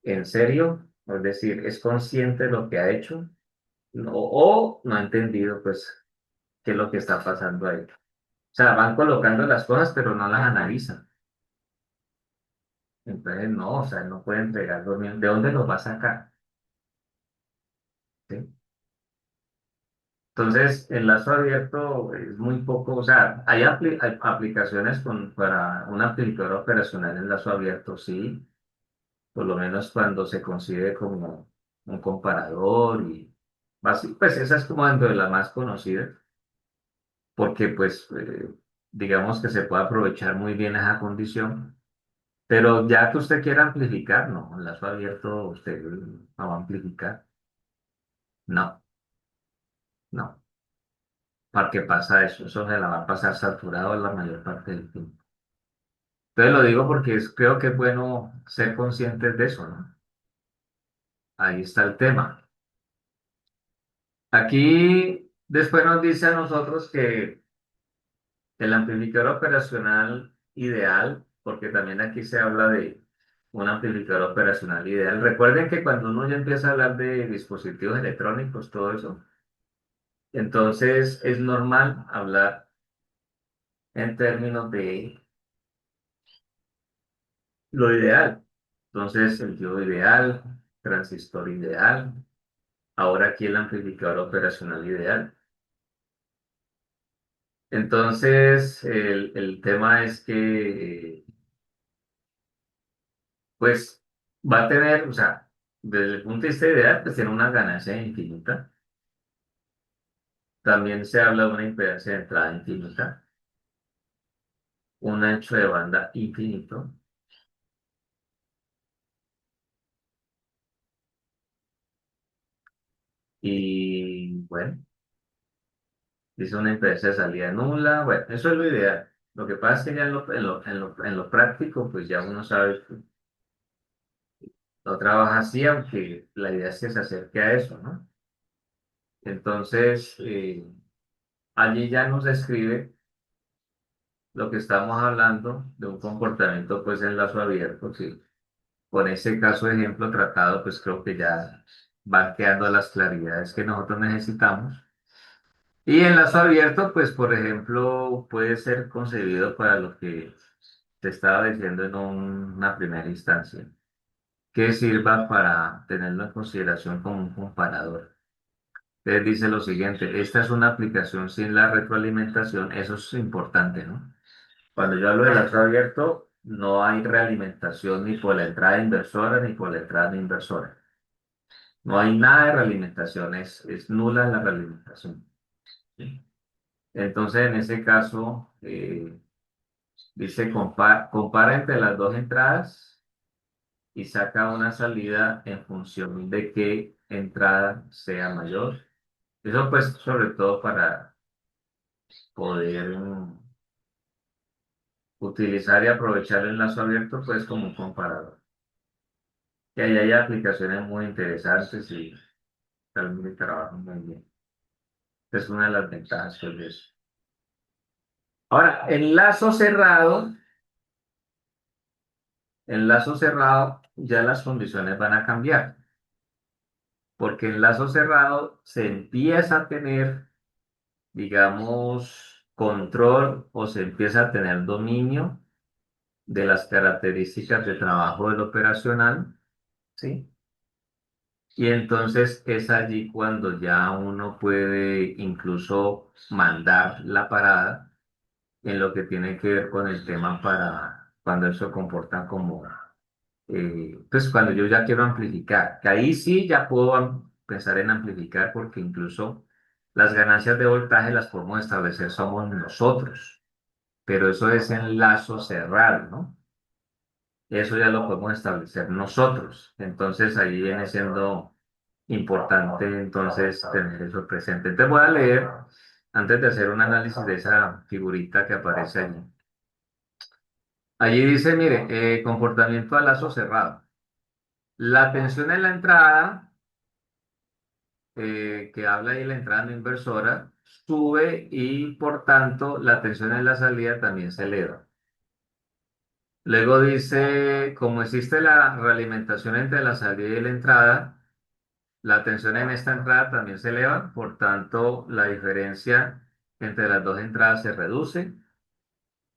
¿en serio? Es decir, ¿es consciente de lo que ha hecho? No, o no ha entendido, pues, qué es lo que está pasando ahí. O sea, van colocando las cosas, pero no las analizan. Entonces, no, o sea, no puede entregar 2.000. ¿De dónde los va a sacar? ¿Sí? Entonces, el lazo abierto es muy poco, o sea, hay aplicaciones para un amplificador operacional en lazo abierto, sí, por lo menos cuando se consigue como un comparador y pues esa es como dentro de las más conocidas, porque pues digamos que se puede aprovechar muy bien esa condición, pero ya que usted quiera amplificar, no, en lazo abierto usted no va a amplificar, no, no. ¿Para qué pasa eso? Eso se la va a pasar saturado la mayor parte del tiempo. Entonces lo digo porque creo que es bueno ser conscientes de eso, ¿no? Ahí está el tema. Aquí después nos dice a nosotros que el amplificador operacional ideal, porque también aquí se habla de un amplificador operacional ideal. Recuerden que cuando uno ya empieza a hablar de dispositivos electrónicos, todo eso, entonces es normal hablar en términos de lo ideal. Entonces, el diodo ideal, transistor ideal, ahora aquí el amplificador operacional ideal. Entonces, el tema es que, pues, va a tener, o sea, desde el punto de vista ideal, pues tiene una ganancia infinita. También se habla de una impedancia de entrada infinita, un ancho de banda infinito, y bueno, dice una impedancia de salida nula. Bueno, eso es lo ideal. Lo que pasa es que ya en lo práctico, pues ya uno sabe que no trabaja así, aunque la idea es que se acerque a eso, ¿no? Entonces, allí ya nos describe lo que estamos hablando de un comportamiento pues en lazo abierto, que con ese caso de ejemplo tratado, pues creo que ya van quedando las claridades que nosotros necesitamos. Y en lazo abierto, pues por ejemplo, puede ser concebido para lo que te estaba diciendo en una primera instancia, que sirva para tenerlo en consideración como un comparador. Entonces dice lo siguiente, esta es una aplicación sin la retroalimentación, eso es importante, ¿no? Cuando yo hablo de lazo abierto, no hay realimentación ni por la entrada inversora ni por la entrada no inversora. No hay nada de realimentación, es nula la realimentación. ¿Sí? Entonces, en ese caso, dice compara entre las dos entradas y saca una salida en función de qué entrada sea mayor. Eso pues sobre todo para poder utilizar y aprovechar el lazo abierto pues como un comparador. Y ahí hay aplicaciones muy interesantes y realmente trabajan muy bien. Es una de las ventajas pues, de eso. Ahora, en lazo cerrado ya las condiciones van a cambiar, porque en lazo cerrado se empieza a tener, digamos, control o se empieza a tener dominio de las características de trabajo del operacional, ¿sí? Y entonces es allí cuando ya uno puede incluso mandar la parada en lo que tiene que ver con el tema para cuando eso comporta como, pues cuando yo ya quiero amplificar, que ahí sí ya puedo pensar en amplificar porque incluso las ganancias de voltaje las podemos establecer somos nosotros, pero eso es en lazo cerrado, ¿no? Eso ya lo podemos establecer nosotros. Entonces ahí viene siendo importante entonces tener eso presente. Te voy a leer, antes de hacer un análisis de esa figurita que aparece allí. Allí dice, mire, comportamiento a lazo cerrado. La tensión en la entrada, que habla ahí de la entrada no inversora, sube y por tanto la tensión en la salida también se eleva. Luego dice, como existe la realimentación entre la salida y la entrada, la tensión en esta entrada también se eleva, por tanto, la diferencia entre las dos entradas se reduce,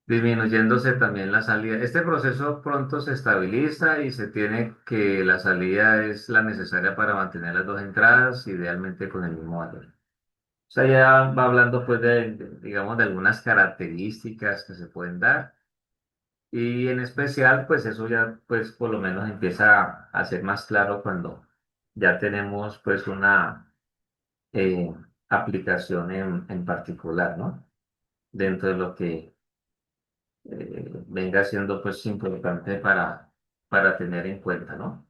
disminuyéndose también la salida. Este proceso pronto se estabiliza y se tiene que la salida es la necesaria para mantener las dos entradas, idealmente con el mismo valor. O sea, ya va hablando pues digamos, de algunas características que se pueden dar. Y en especial, pues eso ya, pues por lo menos empieza a ser más claro cuando ya tenemos pues una eh, aplicación en particular, ¿no? Dentro de lo que venga siendo pues importante para tener en cuenta, ¿no?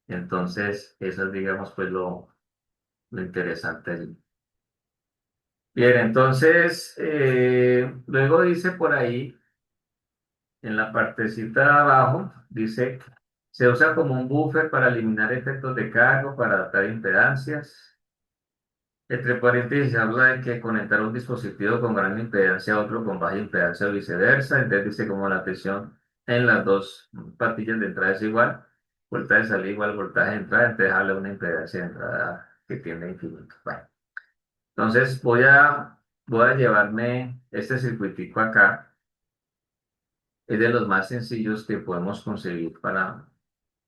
Entonces, eso es, digamos, pues lo interesante allí. Bien, entonces, luego dice por ahí. en la partecita de abajo dice, se usa como un buffer para eliminar efectos de cargo, para adaptar impedancias. Entre paréntesis habla de que conectar un dispositivo con gran impedancia a otro con baja impedancia o viceversa. Entonces dice como la presión en las dos patillas de entrada es igual, voltaje de salida igual, voltaje de entrada, entonces habla de una impedancia de entrada que tiene infinito. Bueno, entonces voy a llevarme este circuitico acá. Es de los más sencillos que podemos conseguir para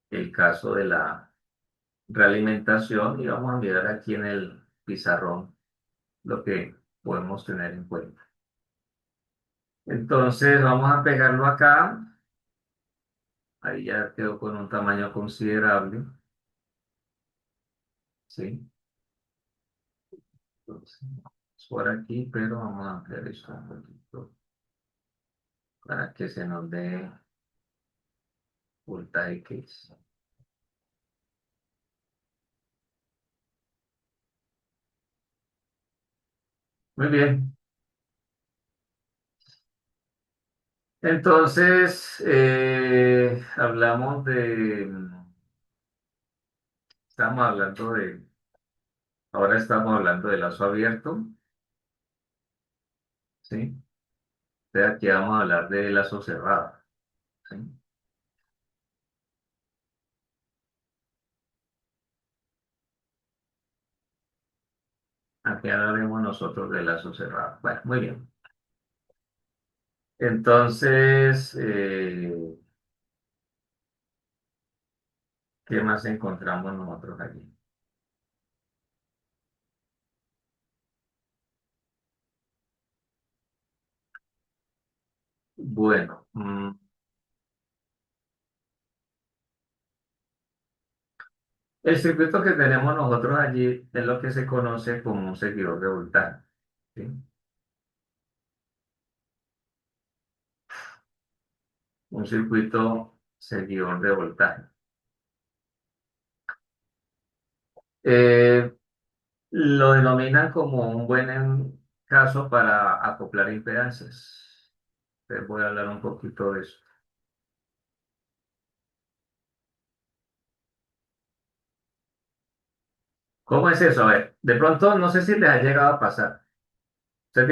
el caso de la realimentación y vamos a mirar aquí en el pizarrón lo que podemos tener en cuenta. Entonces vamos a pegarlo acá. Ahí ya quedó con un tamaño considerable. ¿Sí? Entonces, por aquí, pero vamos a ampliar esto un poquito para que se nos dé voltaje que es. Muy bien. Entonces, estamos hablando ahora estamos hablando de lazo abierto, ¿sí? De aquí vamos a hablar de lazo cerrado, ¿sí? Aquí hablaremos nosotros de lazo cerrado. Bueno, muy bien. Entonces, ¿qué más encontramos nosotros allí? Bueno, el circuito que tenemos nosotros allí es lo que se conoce como un seguidor de voltaje, ¿sí? Un circuito seguidor de voltaje. Eh, lo denominan como un buen caso para acoplar impedancias. Les voy a hablar un poquito de eso. ¿Cómo es eso? A ver, de pronto no sé si les ha llegado a pasar. Usted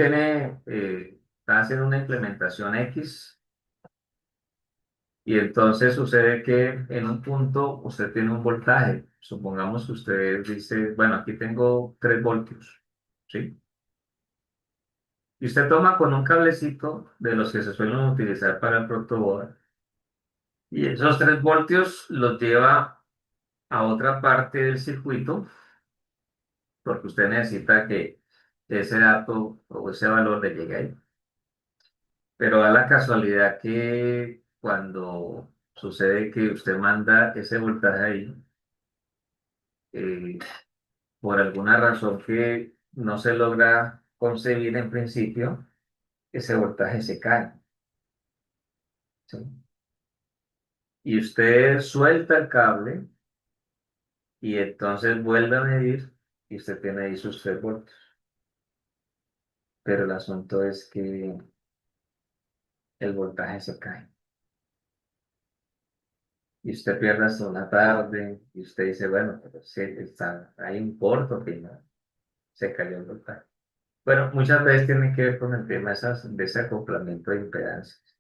está haciendo una implementación X y entonces sucede que en un punto usted tiene un voltaje. Supongamos que usted dice, bueno, aquí tengo 3 voltios, ¿sí? Y usted toma con un cablecito de los que se suelen utilizar para el protoboard y esos 3 voltios los lleva a otra parte del circuito porque usted necesita que ese dato o ese valor le llegue ahí. Pero da la casualidad que cuando sucede que usted manda ese voltaje ahí, eh, por alguna razón que no se logra concebir en principio, ese voltaje se cae, ¿sí? Y usted suelta el cable y entonces vuelve a medir y usted tiene ahí sus 3 voltios. Pero el asunto es que el voltaje se cae. Y usted pierde hasta una tarde y usted dice, bueno, pero sí, hay un corto que no se cayó el voltaje. Bueno, muchas veces tiene que ver con el tema de ese acoplamiento de impedancias,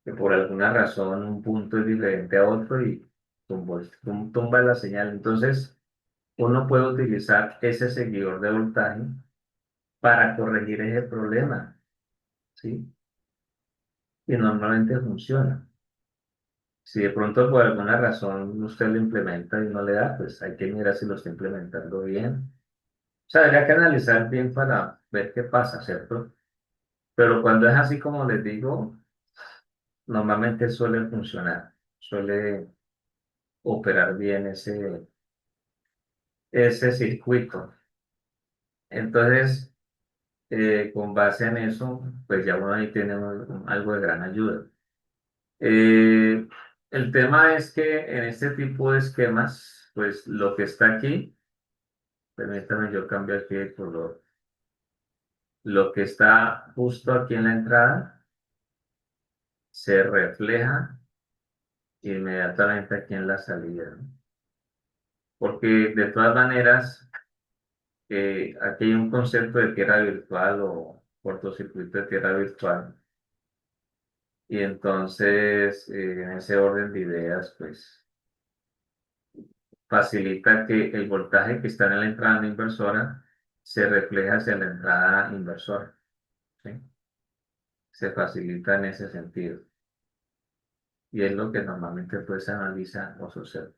que por alguna razón un punto es diferente a otro y tumba la señal. Entonces, uno puede utilizar ese seguidor de voltaje para corregir ese problema, ¿sí? Y normalmente funciona. Si de pronto por alguna razón usted lo implementa y no le da, pues hay que mirar si lo está implementando bien. O sea, habría que analizar bien para ver qué pasa, ¿cierto? Pero cuando es así como les digo, normalmente suele funcionar, suele operar bien ese circuito. Entonces, con base en eso, pues ya uno ahí tiene algo de gran ayuda. Eh, el tema es que en este tipo de esquemas, pues lo que está aquí, permítame yo cambio aquí de color, lo que está justo aquí en la entrada se refleja inmediatamente aquí en la salida, ¿no? Porque de todas maneras, aquí hay un concepto de tierra virtual o cortocircuito de tierra virtual. Y entonces, en ese orden de ideas, pues facilita que el voltaje que está en la entrada no inversora se refleja hacia la entrada inversora, ¿sí? Se facilita en ese sentido. Y es lo que normalmente pues se analiza o sucede.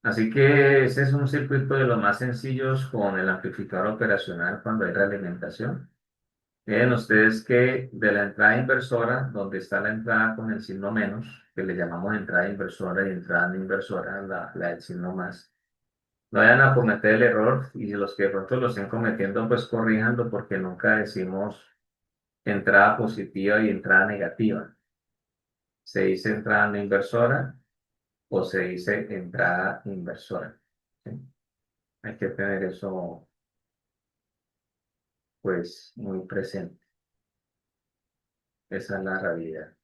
Así que ese es un circuito de los más sencillos con el amplificador operacional cuando hay realimentación. Miren ustedes que de la entrada inversora, donde está la entrada con el signo menos, que le llamamos entrada inversora y entrada no inversora, la del signo más, no vayan a cometer el error y los que de pronto lo estén cometiendo, pues corríjanlo porque nunca decimos entrada positiva y entrada negativa. Se dice entrada no inversora o se dice entrada inversora, ¿sí? Hay que tener eso pues muy presente. Esa es la realidad.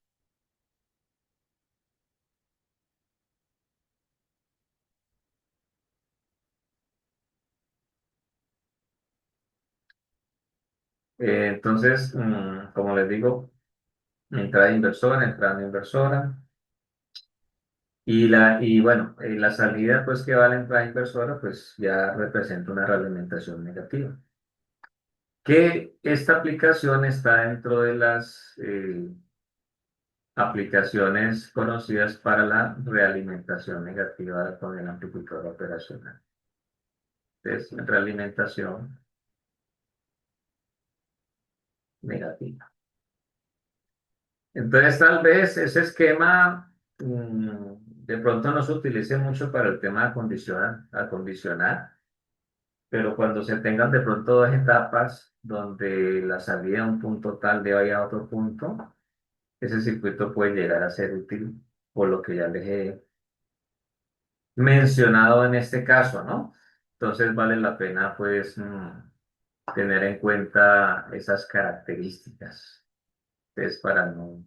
Entonces, como les digo, entrada inversora, entrada no inversora. Y bueno, la salida pues que va a la entrada inversora pues ya representa una realimentación negativa. Que esta aplicación está dentro de las aplicaciones conocidas para la realimentación negativa con el amplificador operacional. Es realimentación negativa. Entonces, tal vez ese esquema de pronto no se utilice mucho para el tema de acondicionar, pero cuando se tengan de pronto dos etapas donde la salida a un punto tal de vaya a otro punto, ese circuito puede llegar a ser útil, por lo que ya les he mencionado en este caso, ¿no? Entonces vale la pena, pues, tener en cuenta esas características, pues, para no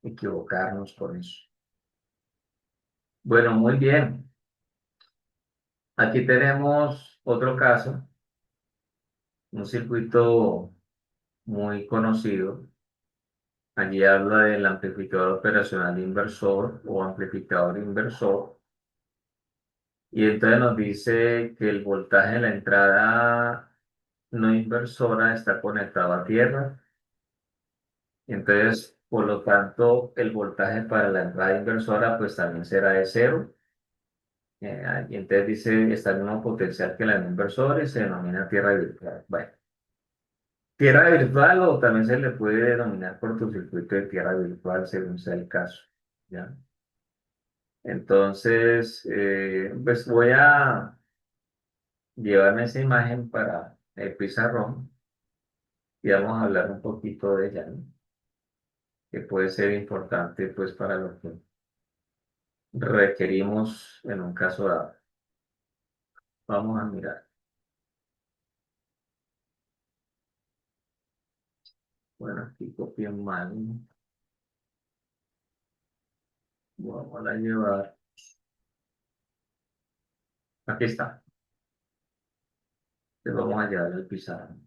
equivocarnos con eso. Bueno, muy bien. Aquí tenemos otro caso, un circuito muy conocido. Allí habla del amplificador operacional inversor o amplificador inversor. Y entonces nos dice que el voltaje en la entrada no inversora está conectado a tierra. Entonces, por lo tanto, el voltaje para la entrada inversora pues también será de cero. Y entonces dice, está el mismo potencial que la no inversora y se denomina tierra virtual. Bueno, tierra virtual o también se le puede denominar cortocircuito de tierra virtual según sea el caso, ¿ya? Entonces, pues voy a llevarme esa imagen para el pizarrón y vamos a hablar un poquito de ella, ¿no? Que puede ser importante pues para lo que requerimos en un caso dado. Vamos a mirar. Bueno, aquí copié mal. Vamos a llevar. Aquí está. Le vamos a llevar el pizarrón.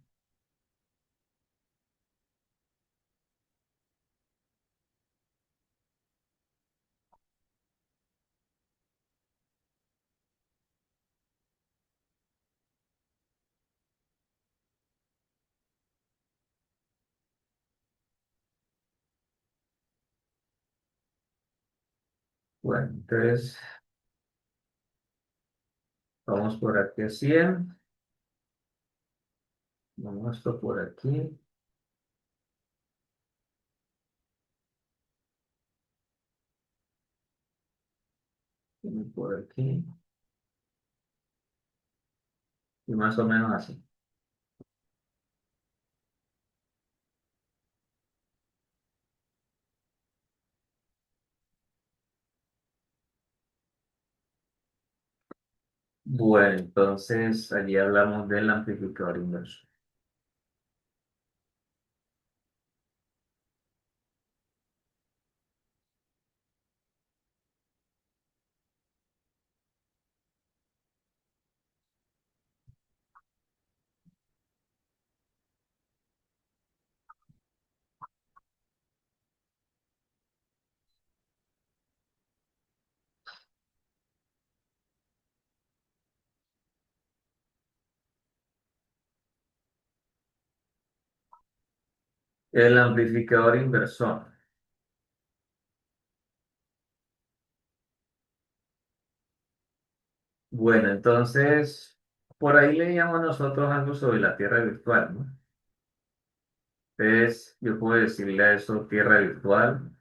Bueno, entonces vamos por aquí a 100. Vamos esto por aquí. Y por aquí. Y más o menos así. Bueno, entonces allí hablamos del amplificador inverso. El amplificador inversor. Bueno, entonces, por ahí leíamos nosotros algo sobre la tierra virtual, ¿no? Entonces, yo puedo decirle a eso tierra virtual,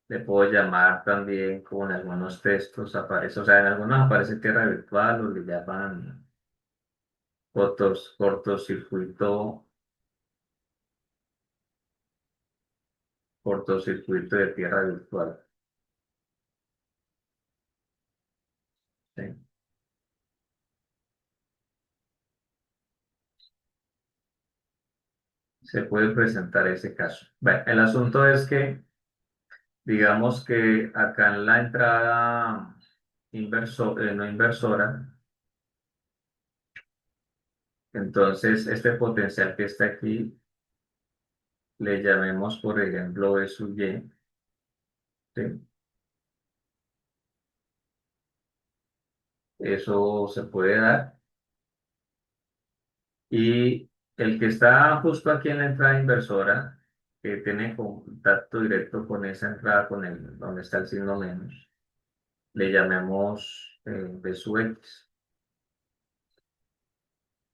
le puedo llamar también con algunos textos, aparece, o sea, en algunos aparece tierra virtual o le llaman cortocircuito, cortocircuito de tierra virtual. ¿Sí? Se puede presentar ese caso. Bueno, el asunto es que, digamos que acá en la entrada no inversora, entonces este potencial que está aquí, le llamemos, por ejemplo, E sub Y, ¿sí? Eso se puede dar. Y el que está justo aquí en la entrada inversora, que tiene contacto directo con esa entrada, con el, donde está el signo menos, le llamemos B sub X.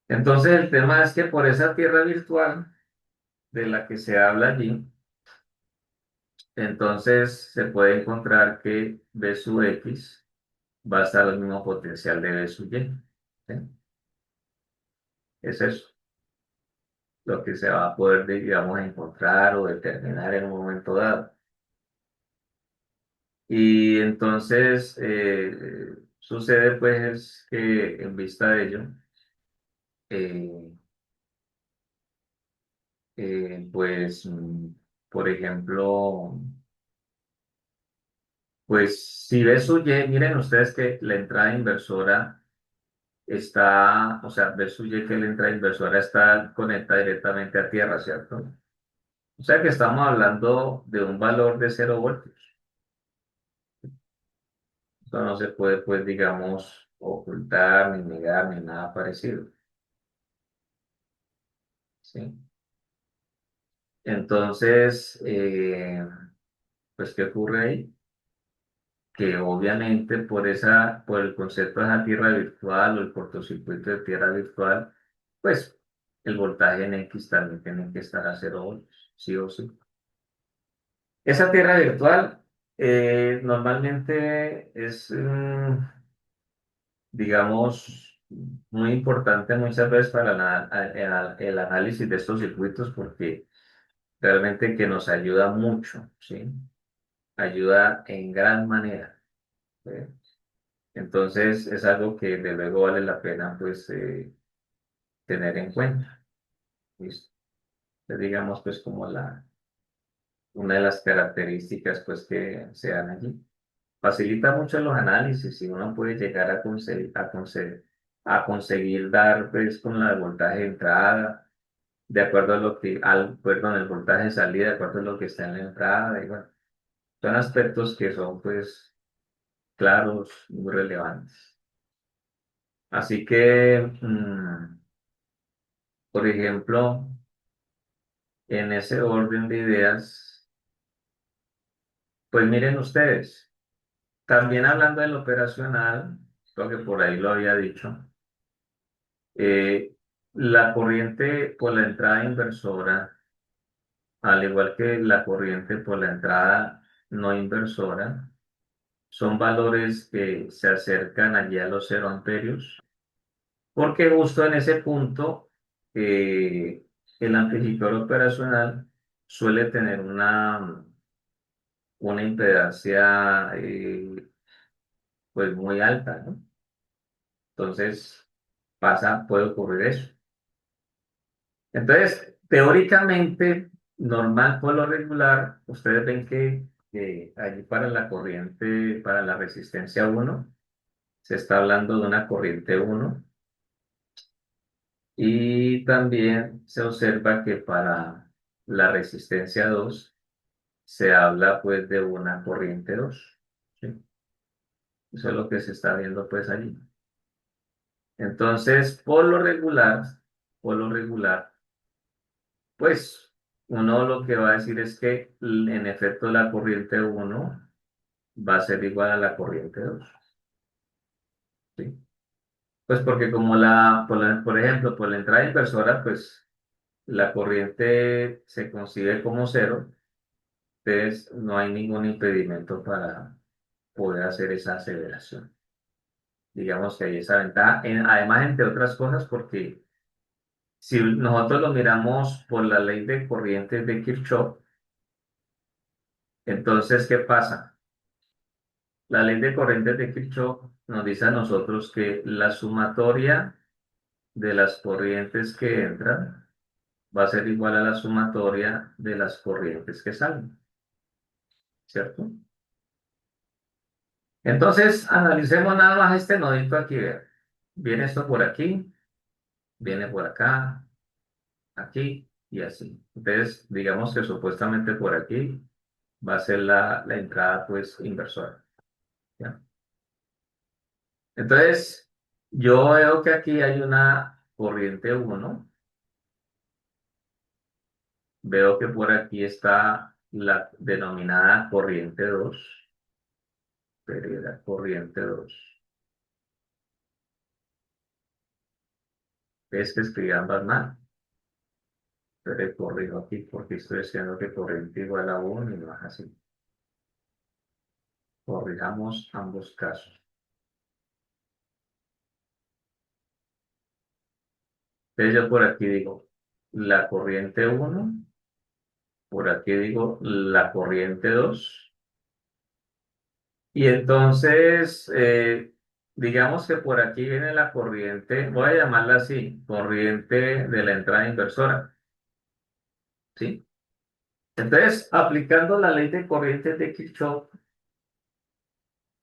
Entonces el tema es que por esa tierra virtual de la que se habla allí, entonces se puede encontrar que B sub X va a estar al mismo potencial de B sub Y. ¿Sí? Es eso lo que se va a poder, digamos, encontrar o determinar en un momento dado. Y entonces sucede pues que en vista de ello, eh, pues, por ejemplo, pues si ves su Y, miren ustedes que la entrada inversora está, o sea, ves su Y que la entrada inversora está conectada directamente a tierra, ¿cierto? O sea que estamos hablando de un valor de 0 voltios. Esto no se puede, pues, digamos, ocultar, ni negar, ni nada parecido, ¿sí? Entonces, pues, ¿qué ocurre ahí? Que obviamente por el concepto de esa tierra virtual o el cortocircuito de tierra virtual, pues el voltaje en X también tiene que estar a 0 voltios, sí o sí. Esa tierra virtual normalmente es, digamos, muy importante muchas veces para el análisis de estos circuitos porque realmente que nos ayuda mucho, ¿sí? Ayuda en gran manera. ¿Sí? Entonces es algo que de luego vale la pena pues tener en cuenta. ¿Listo? Entonces, digamos pues como una de las características pues que se dan allí. Facilita mucho los análisis y uno puede llegar a conseguir dar pues con la voltaje de entrada de acuerdo a lo que, perdón, el voltaje de salida de acuerdo a lo que está en la entrada. Y bueno, son aspectos que son pues claros, muy relevantes. Así que, por ejemplo, en ese orden de ideas, pues miren ustedes, también hablando del operacional, creo que por ahí lo había dicho, la corriente por la entrada inversora, al igual que la corriente por la entrada no inversora, son valores que se acercan allí a los 0 amperios, porque justo en ese punto el amplificador operacional suele tener una impedancia pues muy alta, ¿no? Entonces puede ocurrir eso. Entonces, teóricamente, normal por lo regular, ustedes ven que allí para la corriente, para la resistencia 1 se está hablando de una corriente 1 y también se observa que para la resistencia 2 se habla pues de una corriente 2. ¿Sí? Eso es lo que se está viendo pues allí. Entonces, por lo regular, polo regular, pues uno lo que va a decir es que en efecto la corriente uno va a ser igual a la corriente 2, ¿sí? Pues porque como por ejemplo, por la entrada inversora, pues la corriente se concibe como cero, entonces no hay ningún impedimento para poder hacer esa aceleración. Digamos que hay esa ventaja, además entre otras cosas, porque si nosotros lo miramos por la ley de corrientes de Kirchhoff, entonces, ¿qué pasa? La ley de corrientes de Kirchhoff nos dice a nosotros que la sumatoria de las corrientes que entran va a ser igual a la sumatoria de las corrientes que salen, ¿cierto? Entonces, analicemos nada más este nodito aquí. Vea. Viene esto por aquí, viene por acá, aquí y así. Entonces, digamos que supuestamente por aquí va a ser la entrada pues inversora. ¿Ya? Entonces, yo veo que aquí hay una corriente uno, veo que por aquí está la denominada corriente 2, periodo corriente 2. Es que escribí ambas mal, pero corrijo aquí porque estoy diciendo que corriente igual a 1 y no es así. Corrijamos ambos casos. Entonces yo por aquí digo la corriente uno, por aquí digo la corriente 2. Y entonces, digamos que por aquí viene la corriente, voy a llamarla así, corriente de la entrada inversora, ¿sí? Entonces, aplicando la ley de corrientes de Kirchhoff,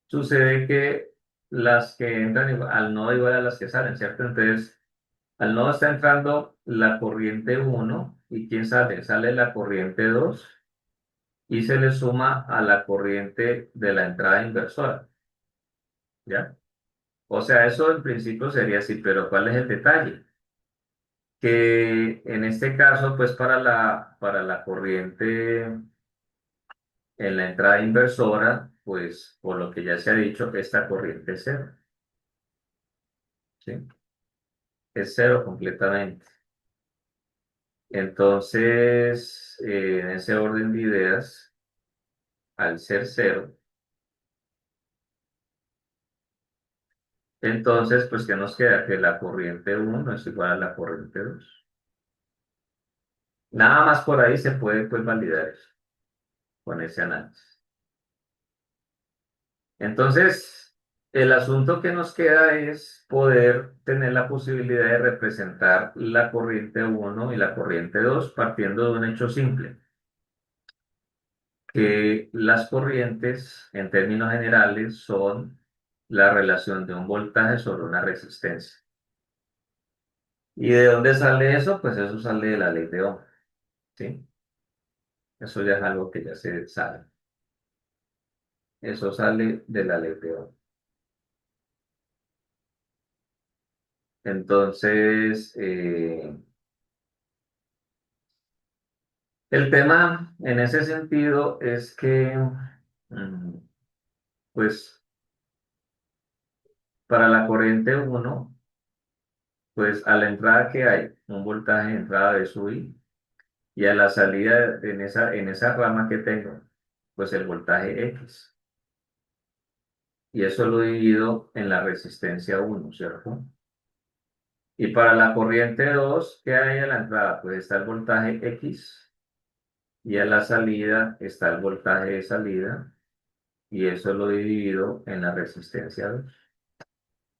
sucede que las que entran al nodo igual a las que salen, ¿cierto? Entonces, al nodo está entrando la corriente uno y ¿quién sale? Sale la corriente 2 y se le suma a la corriente de la entrada inversora, ¿ya? O sea, eso en principio sería así, pero ¿cuál es el detalle? Que en este caso, pues para la corriente en la entrada inversora, pues por lo que ya se ha dicho, esta corriente es cero, ¿sí? Es cero completamente. Entonces, en ese orden de ideas, al ser cero, entonces, pues, ¿qué nos queda? Que la corriente uno es igual a la corriente 2. Nada más por ahí se puede, pues, validar eso con ese análisis. Entonces, el asunto que nos queda es poder tener la posibilidad de representar la corriente uno y la corriente 2 partiendo de un hecho simple, que las corrientes, en términos generales, son la relación de un voltaje sobre una resistencia. ¿Y de dónde sale eso? Pues eso sale de la ley de Ohm, ¿sí? Eso ya es algo que ya se sabe. Eso sale de la ley de Ohm. Entonces, el tema en ese sentido es que, mm, pues, para la corriente uno, pues a la entrada que hay un voltaje de entrada de sub I y a la salida en esa rama que tengo, pues el voltaje X. Y eso lo divido en la resistencia uno, ¿cierto? Y para la corriente 2, ¿qué hay a la entrada? Pues está el voltaje X y a la salida está el voltaje de salida y eso lo divido en la resistencia 2.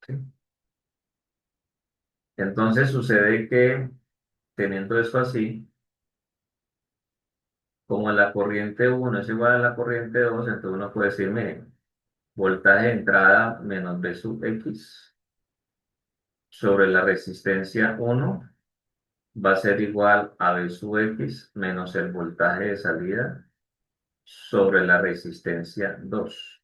¿Sí? Entonces sucede que teniendo esto así, como la corriente uno es igual a la corriente 2, entonces uno puede decir, miren, voltaje de entrada menos V sub X sobre la resistencia uno va a ser igual a V sub X menos el voltaje de salida sobre la resistencia 2.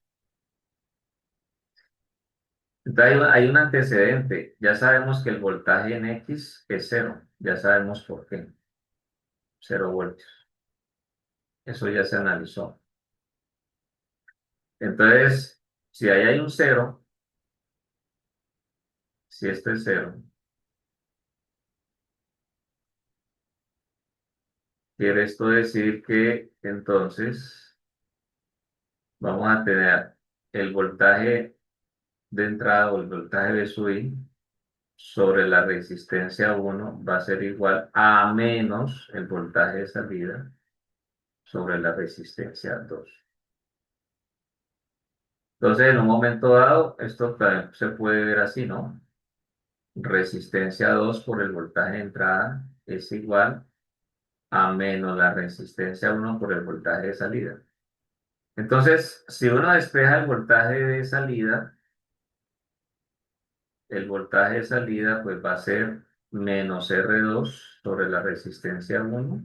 Entonces hay un antecedente, ya sabemos que el voltaje en X es cero, Ya sabemos por qué, 0 voltios. Eso ya se analizó. Entonces, si ahí hay un cero, si este es cero, quiere esto decir que entonces vamos a tener el voltaje de entrada o el voltaje de swing sobre la resistencia 1 va a ser igual a menos el voltaje de salida sobre la resistencia 2. Entonces, en un momento dado, esto también se puede ver así, ¿no? Resistencia 2 por el voltaje de entrada es igual a menos la resistencia 1 por el voltaje de salida. Entonces, si uno despeja el voltaje de salida, el voltaje de salida pues va a ser menos R2 sobre la resistencia 1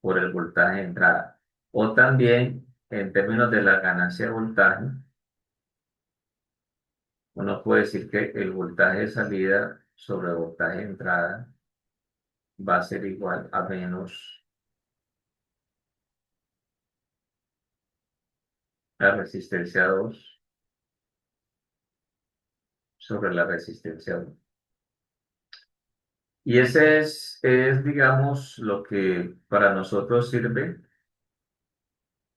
por el voltaje de entrada. O también, en términos de la ganancia de voltaje, uno puede decir que el voltaje de salida sobre el voltaje de entrada va a ser igual a menos la resistencia 2 sobre la resistencia 1. Y ese es, digamos, lo que para nosotros sirve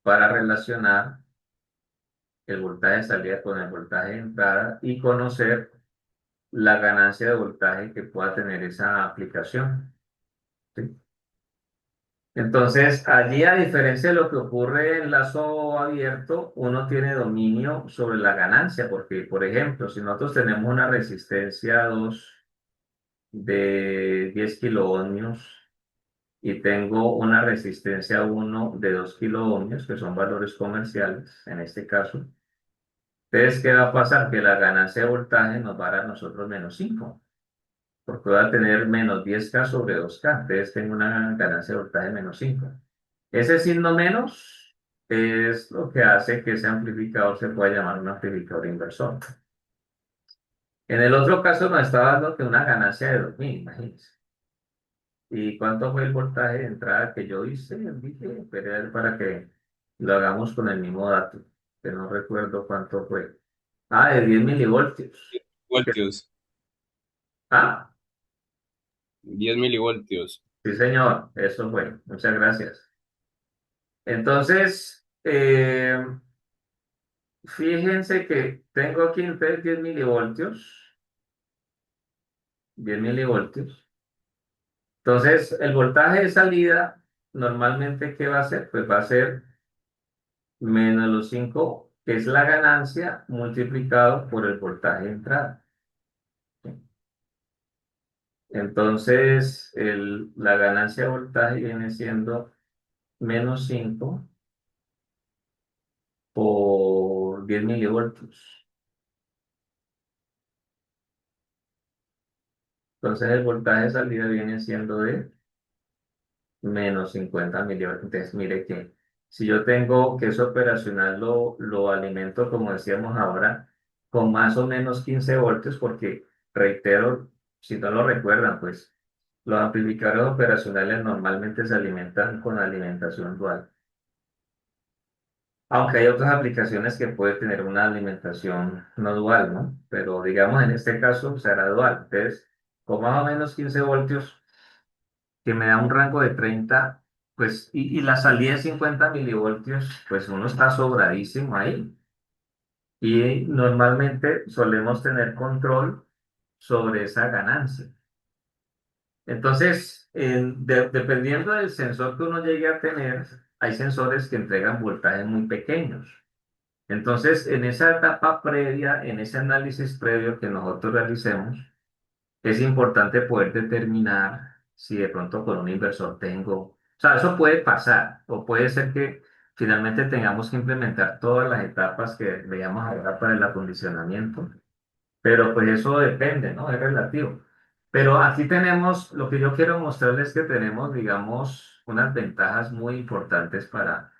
para relacionar el voltaje de salida con el voltaje de entrada y conocer la ganancia de voltaje que pueda tener esa aplicación. ¿Sí? Entonces, allí, a diferencia de lo que ocurre en lazo abierto, uno tiene dominio sobre la ganancia, porque, por ejemplo, si nosotros tenemos una resistencia 2 de 10 kiloohmios y tengo una resistencia 1 de 2 kiloohmios, que son valores comerciales en este caso, entonces, ¿qué va a pasar? Que la ganancia de voltaje nos va a dar a nosotros -5, porque voy a tener -10K sobre 2K. Entonces, tengo una ganancia de voltaje de -5. Ese signo menos es lo que hace que ese amplificador se pueda llamar un amplificador inversor. En el otro caso nos está dando que una ganancia de 2000, imagínense. ¿Y cuánto fue el voltaje de entrada que yo hice? Dije, esperé para que lo hagamos con el mismo dato, que no recuerdo cuánto fue. Ah, de 10 milivoltios. Voltios, Ah, 10 milivoltios. sí, señor, eso fue. Muchas gracias. Entonces, fíjense que tengo aquí entonces 10 milivoltios. 10 milivoltios. Entonces, el voltaje de salida, normalmente, ¿qué va a ser? Pues va a ser menos los 5, que es la ganancia, multiplicado por el voltaje de entrada. ¿Sí? Entonces, la ganancia de voltaje viene siendo -5 por 10 milivoltios. Entonces, el voltaje de salida viene siendo de -50 milivoltios. Entonces, mire que si yo tengo que eso operacional lo alimento, como decíamos ahora, con más o menos 15 voltios, porque reitero, si no lo recuerdan, pues los amplificadores operacionales normalmente se alimentan con alimentación dual. Aunque hay otras aplicaciones que pueden tener una alimentación no dual, ¿no? Pero digamos en este caso será dual. Entonces, con más o menos 15 voltios, que me da un rango de 30, pues, y la salida de 50 milivoltios, pues uno está sobradísimo ahí. Y normalmente solemos tener control sobre esa ganancia. Entonces, dependiendo del sensor que uno llegue a tener, hay sensores que entregan voltajes muy pequeños. Entonces, en esa etapa previa, en ese análisis previo que nosotros realicemos, es importante poder determinar si de pronto con un inversor tengo, o sea, eso puede pasar, o puede ser que finalmente tengamos que implementar todas las etapas que veamos ahora para el acondicionamiento, pero pues eso depende, ¿no? Es relativo. Pero aquí tenemos, lo que yo quiero mostrarles es que tenemos, digamos, unas ventajas muy importantes para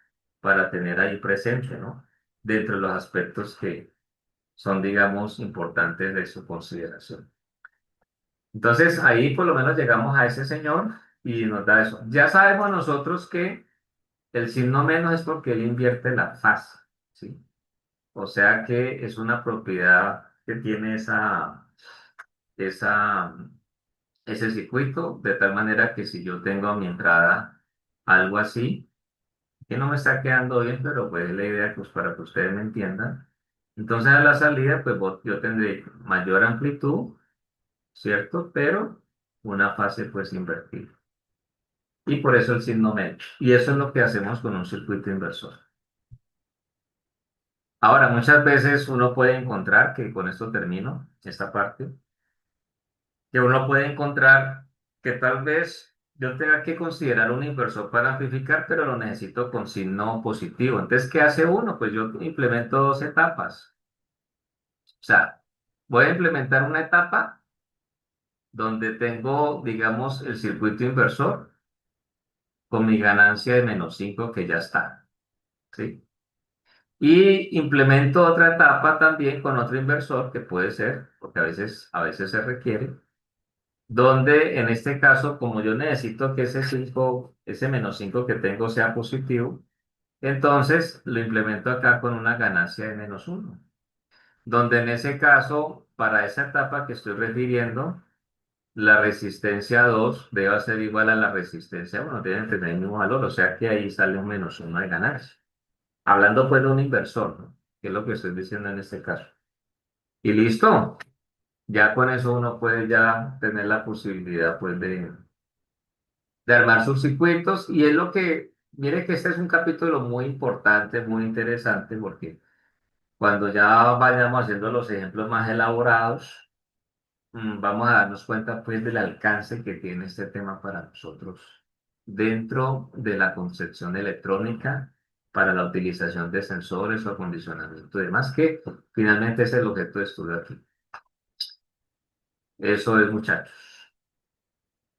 tener ahí presente, ¿no? Dentro de los aspectos que son, digamos, importantes de su consideración. Entonces ahí por lo menos llegamos a ese señor y nos da eso. Ya sabemos nosotros que el signo menos es porque él invierte la faz, ¿sí? O sea que es una propiedad que tiene esa, ese circuito, de tal manera que si yo tengo a mi entrada algo así, que no me está quedando bien, pero pues es la idea pues, para que ustedes me entiendan. Entonces a la salida, pues yo tendré mayor amplitud, ¿cierto? Pero una fase pues invertida. Y por eso el signo medio. Y eso es lo que hacemos con un circuito inversor. Ahora, muchas veces uno puede encontrar, que con esto termino esta parte, que uno puede encontrar que tal vez yo tenga que considerar un inversor para amplificar, pero lo necesito con signo positivo. Entonces, ¿qué hace uno? Pues yo implemento dos etapas. O sea, voy a implementar una etapa donde tengo, digamos, el circuito inversor con mi ganancia de -5 que ya está, ¿sí? Y implemento otra etapa también con otro inversor que puede ser, porque a veces se requiere, donde en este caso, como yo necesito que ese 5 ese -5 que tengo sea positivo, entonces lo implemento acá con una ganancia de -1, donde en ese caso, para esa etapa que estoy refiriendo, la resistencia 2 debe ser igual a la resistencia 1, deben tener el mismo valor, o sea que ahí sale un -1 de ganancia. Hablando pues de un inversor, ¿no? Que es lo que estoy diciendo en este caso. Y listo, ya con eso uno puede ya tener la posibilidad pues de armar sus circuitos y es lo que, mire que este es un capítulo muy importante, muy interesante porque cuando ya vayamos haciendo los ejemplos más elaborados, vamos a darnos cuenta pues del alcance que tiene este tema para nosotros dentro de la concepción electrónica para la utilización de sensores o acondicionamiento y demás, que finalmente es el objeto de estudio aquí. Eso es, muchachos.